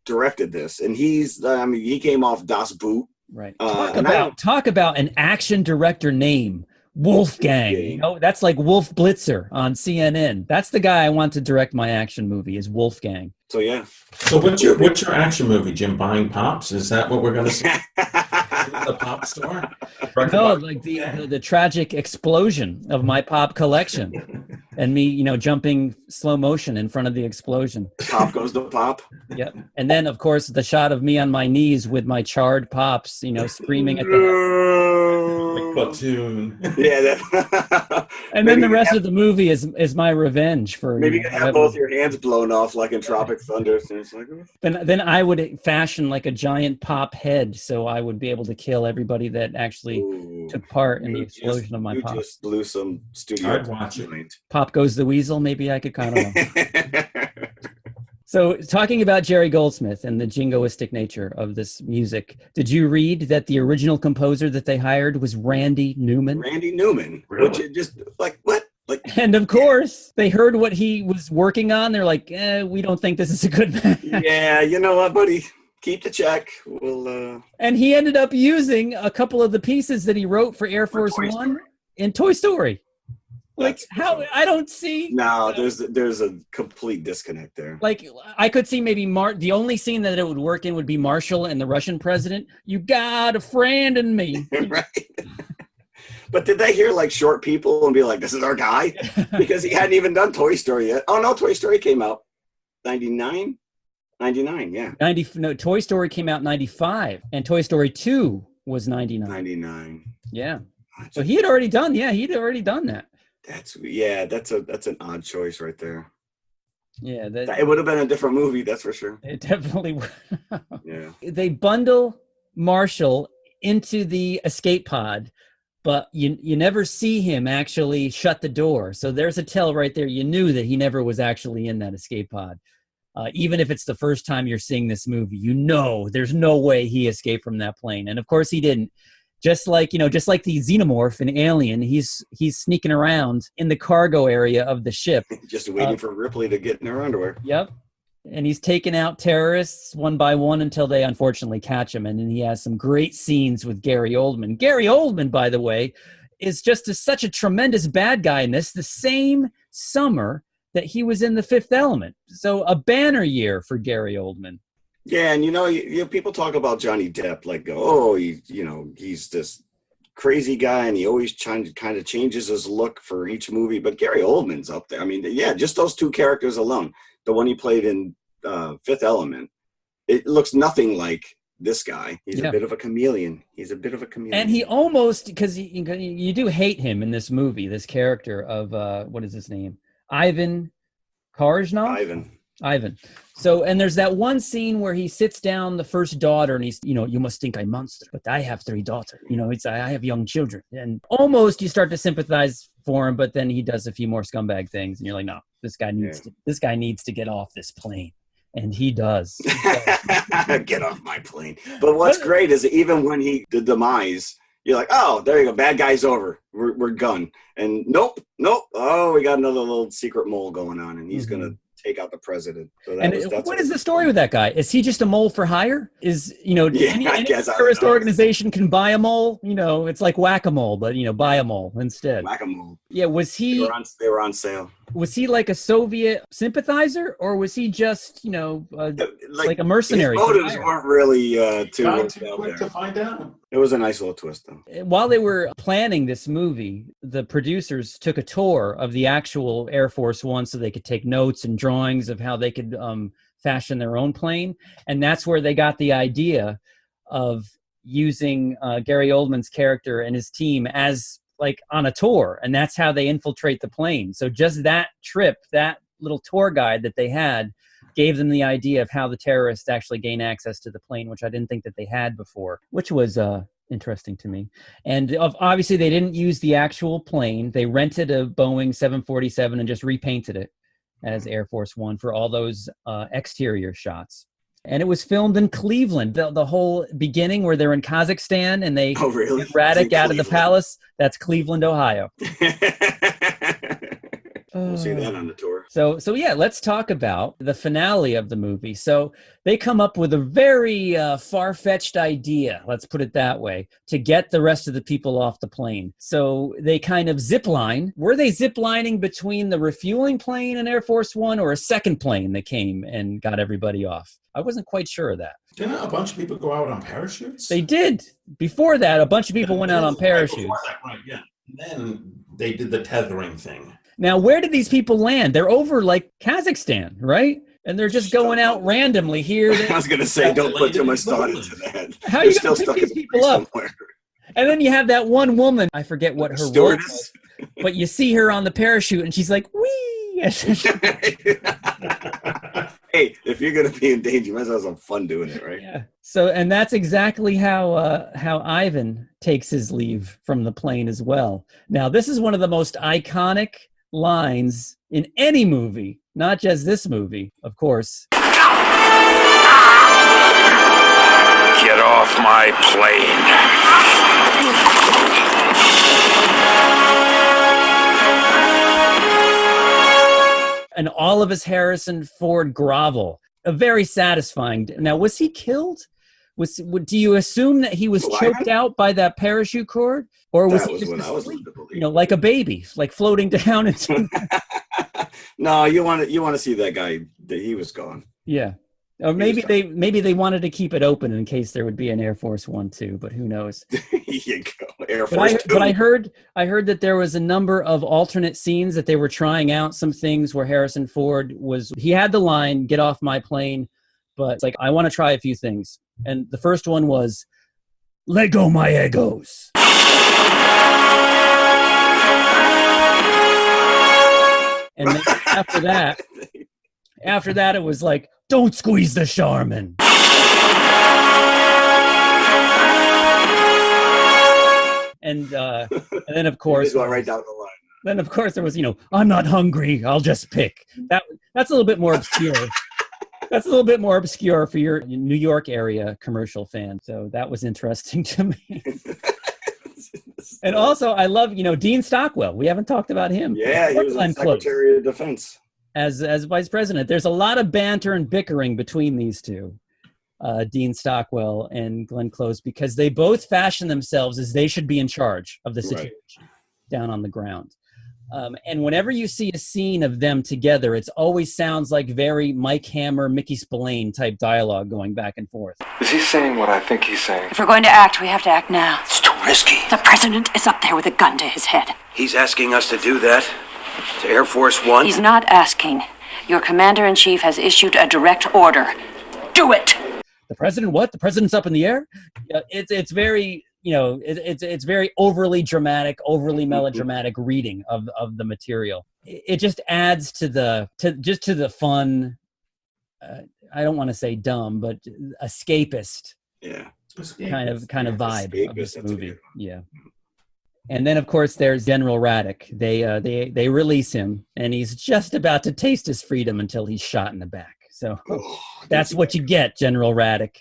directed this, and he came off Das Boot. Right. Talk about an action director name, Wolfgang. That's like Wolf Blitzer on CNN. That's the guy I want to direct my action movie is Wolfgang. So yeah. So what's your action movie, Jim? Buying pops? Is that what we're going to see? The pop store? No, like the tragic explosion of my pop collection, and me, jumping slow motion in front of the explosion. Pop goes to pop. Yep. And then, of course, the shot of me on my knees with my charred pops, screaming at the platoon. Yeah. And then the rest of the movie is my revenge for. Maybe you can have both your hands blown off like in Tropic Thunder. So it's like, then I would fashion like a giant pop head, so I would be able to kill everybody that actually took part in the explosion of my pop. You just blew some studio. I'd watch it. Pop goes the weasel. Maybe I could kind of. So talking about Jerry Goldsmith and the jingoistic nature of this music, did you read that the original composer that they hired was Randy Newman? Randy Newman. Really? Which is just like, what? Like, And of course, they heard what he was working on. They're like, we don't think this is a good match. yeah, you know what, buddy? Keep the check. We'll. And he ended up using a couple of the pieces that he wrote for Air Force One in Toy Story. Like, how? I don't see. No, there's a complete disconnect there. Like, I could see maybe the only scene that it would work in would be Marshall and the Russian president. You got a friend in me. Right. But did they hear like short people and be like, this is our guy? Because he hadn't even done Toy Story yet. Oh, no, Toy Story came out 99? 99, yeah. Toy Story came out 95, and Toy Story 2 was 99. 99. Yeah. So he'd already done that. That's an odd choice right there. Yeah. It would have been a different movie, that's for sure. It definitely would. Yeah. They bundle Marshall into the escape pod, but you never see him actually shut the door. So there's a tell right there. You knew that he never was actually in that escape pod. Even if it's the first time you're seeing this movie, there's no way he escaped from that plane. And of course he didn't. Just like the xenomorph in Alien, he's sneaking around in the cargo area of the ship. Just waiting for Ripley to get in her underwear. Yep. And he's taking out terrorists one by one until they unfortunately catch him. And then he has some great scenes with Gary Oldman. Gary Oldman, by the way, is just such a tremendous bad guy in this. The same summer that he was in The Fifth Element. So a banner year for Gary Oldman. Yeah, and people talk about Johnny Depp like, oh, he's this crazy guy and he always kind of changes his look for each movie. But Gary Oldman's up there. I mean, yeah, just those two characters alone. The one he played in Fifth Element, it looks nothing like this guy. He's a bit of a chameleon. And he almost, because you do hate him in this movie, this character of, what is his name? Ivan Karjnov? Ivan. So, and there's that one scene where he sits down the first daughter and he's, you must think I'm monster, but I have 3 daughters. I have young children. And almost you start to sympathize for him, but then he does a few more scumbag things and you're like, no, this guy needs to get off this plane. And he does. Get off my plane. But what's great is even when the demise, you're like, oh, there you go. Bad guy's over. We're done. And nope. Oh, we got another little secret mole going on, and he's going to take out the president. So what is the story with that guy? Is he just a mole for hire? Any terrorist organization can buy a mole? It's like whack-a-mole, but buy a mole instead. Whack-a-mole. Yeah, was he? They were on sale. Was he like a Soviet sympathizer, or was he just like a mercenary? His motives weren't really to find out. It was a nice little twist, though. While they were planning this movie, the producers took a tour of the actual Air Force One so they could take notes and drawings of how they could fashion their own plane. And that's where they got the idea of using Gary Oldman's character and his team as like on a tour. And that's how they infiltrate the plane. So just that trip, that little tour guide that they had, gave them the idea of how the terrorists actually gain access to the plane, which I didn't think that they had before, which was interesting to me. And obviously they didn't use the actual plane. They rented a Boeing 747 and just repainted it as Air Force One for all those exterior shots. And it was filmed in Cleveland. The whole beginning where they're in Kazakhstan and they get Radek out of the palace, that's Cleveland, Ohio. We'll see that on the tour. So yeah, let's talk about the finale of the movie. So they come up with a very far-fetched idea, let's put it that way, to get the rest of the people off the plane. So they kind of zip line. Were they zip lining between the refueling plane and Air Force One, or a second plane that came and got everybody off? I wasn't quite sure of that. Didn't a bunch of people go out on parachutes? They did. Before that, a bunch of people went out on parachutes. Right, yeah. And then they did the tethering thing. Now, where did these people land? They're over like Kazakhstan, right? And they're just going out randomly here. I was going to say, don't put too much thought into that. How are you going to pick these people up? Somewhere. And then you have that one woman, I forget what her role was, but you see her on the parachute and she's like, wee! Hey, if you're going to be in danger, you might as well have some fun doing it, right? Yeah. So, and that's exactly how Ivan takes his leave from the plane as well. Now, this is one of the most iconic lines in any movie not just this movie, of course. Get off my plane. And all of his Harrison Ford grovel. A very satisfying. Now, was he killed? Do you assume that he was choked out by that parachute cord, or was he just asleep? Like a baby, like floating down into? No, you want to see that guy. He was gone. Yeah, or maybe they wanted to keep it open in case there would be an Air Force One too, but who knows? You go, Air Force Two. But I heard that there was a number of alternate scenes that they were trying out. Some things where Harrison Ford he had the line "Get off my plane," but it's like, I want to try a few things. And the first one was, "Let go my egos." And then after that, it was like, "Don't squeeze the Charmin." And then of course, right down the line. Then of course there was, "I'm not hungry, I'll just pick." That's a little bit more obscure. That's a little bit more obscure for your New York area commercial fan. So that was interesting to me. And also, I love, Dean Stockwell. We haven't talked about him. Yeah, he was the Secretary of Defense. As Vice President. There's a lot of banter and bickering between these two, Dean Stockwell and Glenn Close, because they both fashion themselves as they should be in charge of the situation down on the ground. And whenever you see a scene of them together, it always sounds like very Mike Hammer, Mickey Spillane type dialogue going back and forth. Is he saying what I think he's saying? If we're going to act, we have to act now. It's too risky. The president is up there with a gun to his head. He's asking us to do that? To Air Force One? He's not asking. Your commander-in-chief has issued a direct order. Do it! The president, what? The president's up in the air? It's very... it's very overly dramatic, overly melodramatic reading of the material. It just adds to the fun. I don't want to say dumb, but escapist. Yeah. Kind of vibe of this movie. Yeah. And then of course there's General Radek. They release him, and he's just about to taste his freedom until he's shot in the back. So that's what you get, General Radek.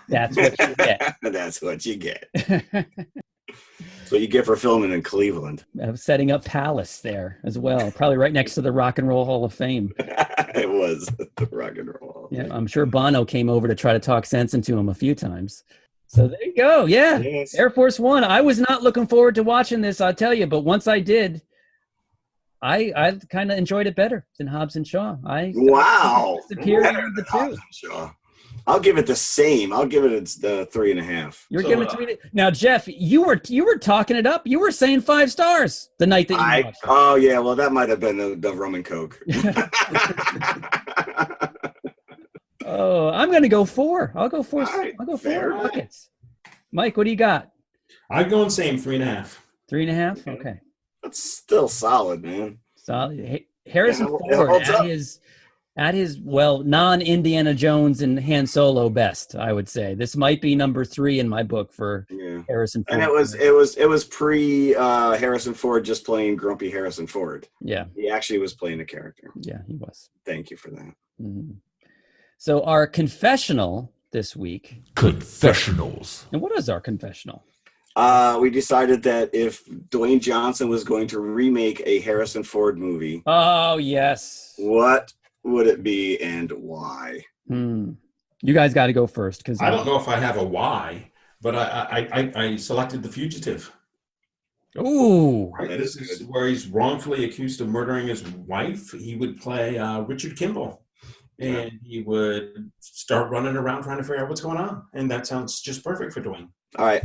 That's what you get. That's what you get. That's what you get for filming in Cleveland. Setting up Palace there as well. Probably right next to the Rock and Roll Hall of Fame. It was the Rock and Roll Hall of Fame. I'm sure Bono came over to try to talk sense into him a few times. So there you go. Yeah. Yes. Air Force One. I was not looking forward to watching this, I'll tell you. But once I did, I kind of enjoyed it better than Hobbs and Shaw. Wow. Superior of the two. Hobbs and Shaw. I'll give it the same. I'll give it the 3.5. You're giving it 3. Now, Jeff, you were talking it up. You were saying 5 stars the night that you watched it. Oh yeah, well that might have been the rum and coke. Oh, I'm gonna go 4. I'll go 4. Right, I'll go 4 buckets. Mike, what do you got? I'd go same 3.5. 3.5. Okay. That's still solid, man. Solid. Harrison Ford at his non-Indiana Jones and Han Solo best, I would say. This might be number 3 in my book for Harrison Ford. And it was pre Harrison Ford just playing grumpy Harrison Ford. Yeah. He actually was playing a character. Yeah, he was. Thank you for that. Mm-hmm. So our confessional this week. Confessionals. And what is our confessional? We decided that if Dwayne Johnson was going to remake a Harrison Ford movie. Oh, yes. What would it be and why? You guys got to go first, because I don't know if I have a why, but I selected The Fugitive. Ooh, right? This is where he's wrongfully accused of murdering his wife. He would play Richard Kimball, and he would start running around trying to figure out what's going on, and that sounds just perfect for Dwayne. All right,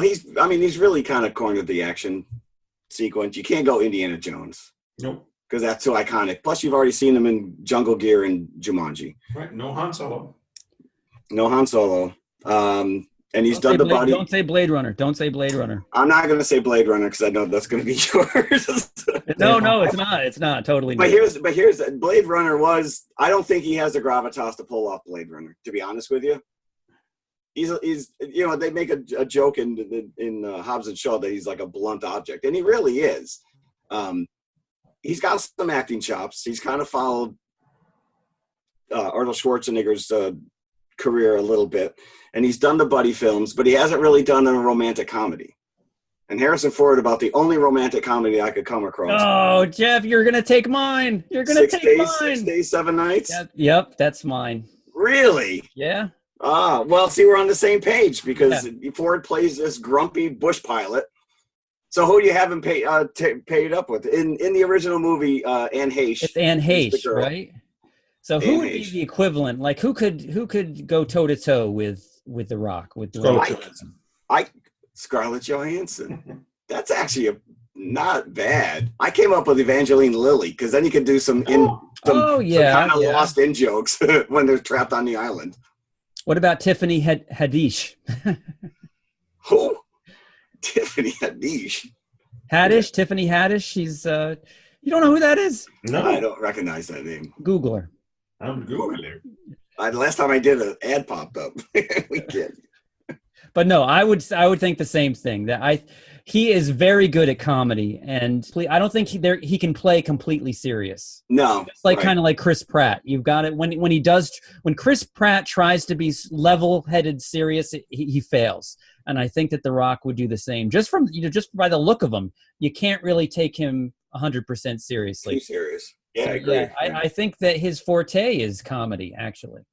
he's really kind of cornered the action sequence. You can't go Indiana Jones. Nope. Because that's too iconic. Plus, you've already seen him in Jungle Gear and Jumanji. Right. No Han Solo. And he's done the body. Don't say Blade Runner. Don't say Blade Runner. I'm not going to say Blade Runner because I know that's going to be yours. No, it's not. It's not totally. But here's Blade Runner was. I don't think he has the gravitas to pull off Blade Runner. To be honest with you, he's they make a joke in Hobbs and Shaw that he's like a blunt object, and he really is. he's got some acting chops. He's kind of followed Arnold Schwarzenegger's career a little bit, and he's done the buddy films, but he hasn't really done a romantic comedy. And Harrison Ford, about the only romantic comedy I could come across. Oh, Jeff, you're gonna take mine. You're gonna take mine. 6 Days, 7 Nights. Yep, that's mine. Really? Yeah. Well, see, we're on the same page because Ford plays this grumpy bush pilot. So who do you have him paid up with? In the original movie, Anne Heche. It's Anne Heche, right? So who would be the equivalent? Like who could go toe to toe with The Rock? With Scarlett Johansson. That's actually not bad. I came up with Evangeline Lilly because then you could do some kind of lost in jokes when they're trapped on the island. What about Tiffany Haddish? Who? Tiffany Haddish. Tiffany Haddish. She's you don't know who that is? No, I don't recognize that name. Google her. I'm Googling her. Last time I did, an ad popped up. We did. But no, I would think the same thing. That he is very good at comedy, and I don't think he can play completely serious. No, it's like kind of like Chris Pratt. You've got it when Chris Pratt tries to be level-headed serious, he fails. And I think that The Rock would do the same. Just by the look of him, you can't really take him 100% seriously. Too serious. Yeah, I agree. Yeah, I think that his forte is comedy, actually.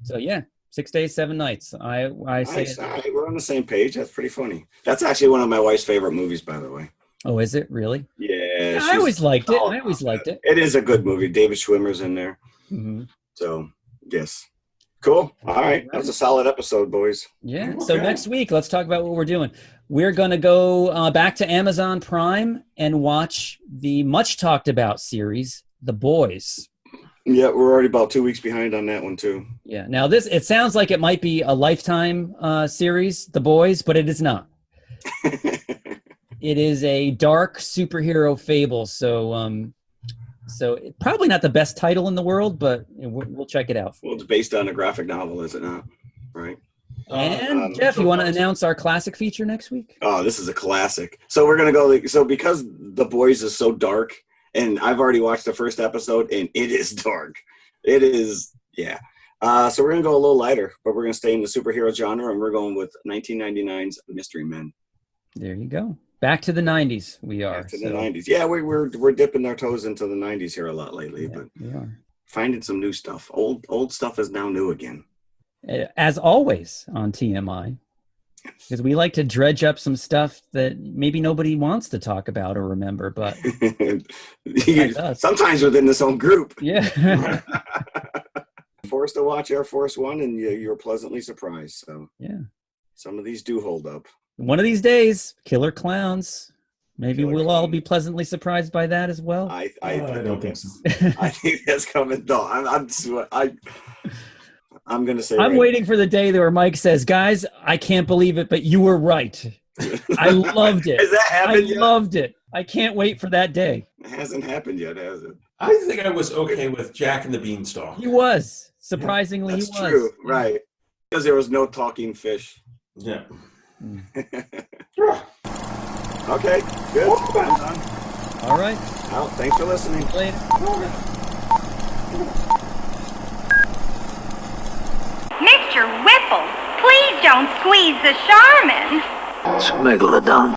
So yeah. 6 Days, 7 Nights. I say we're on the same page. That's pretty funny. That's actually one of my wife's favorite movies, by the way. Oh, is it really? Yeah. I always liked it. It is a good movie. David Schwimmer's in there. Mm-hmm. So, yes. Cool. All right. That was a solid episode, boys. Yeah. Okay. So next week, let's talk about what we're doing. We're going to go back to Amazon Prime and watch the much talked about series, The Boys. Yeah, we're already about 2 weeks behind on that one too. Yeah. Now it sounds like it might be a Lifetime series, The Boys, but it is not. It is a dark superhero fable. So probably not the best title in the world, but we'll check it out. Well, it's based on a graphic novel, is it not? Right. And Jeff, you want to announce our classic feature next week? Oh, this is a classic. So we're gonna go. So because The Boys is so dark. And I've already watched the first episode, and it is dark. It is, yeah. So we're going to go a little lighter, but we're going to stay in the superhero genre, and we're going with 1999's Mystery Men. There you go. Back to the 90s we are. Back to the 90s. Yeah, we're dipping our toes into the 90s here a lot lately, but we are. Finding some new stuff. Old stuff is now new again. As always on TMI. Because we like to dredge up some stuff that maybe nobody wants to talk about or remember, but sometimes within this own group. Yeah. Forced to watch Air Force One, and you're pleasantly surprised. So yeah, some of these do hold up. One of these days, Killer Clowns. Maybe we'll all be pleasantly surprised by that as well. I don't think so. I think that's coming. No, I'm going to say I'm waiting for the day where Mike says, guys, I can't believe it, but you were right. I loved it. Has that happened yet? Loved it. I can't wait for that day. It hasn't happened yet, has it? I think I was okay with Jack and the Beanstalk. He was. Surprisingly, that's he was. True, right. Because there was no talking fish. Yeah. Okay, good. All right. Well, thanks for listening. Later. Mr. Whipple, please don't squeeze the Charmin. It's Megalodon.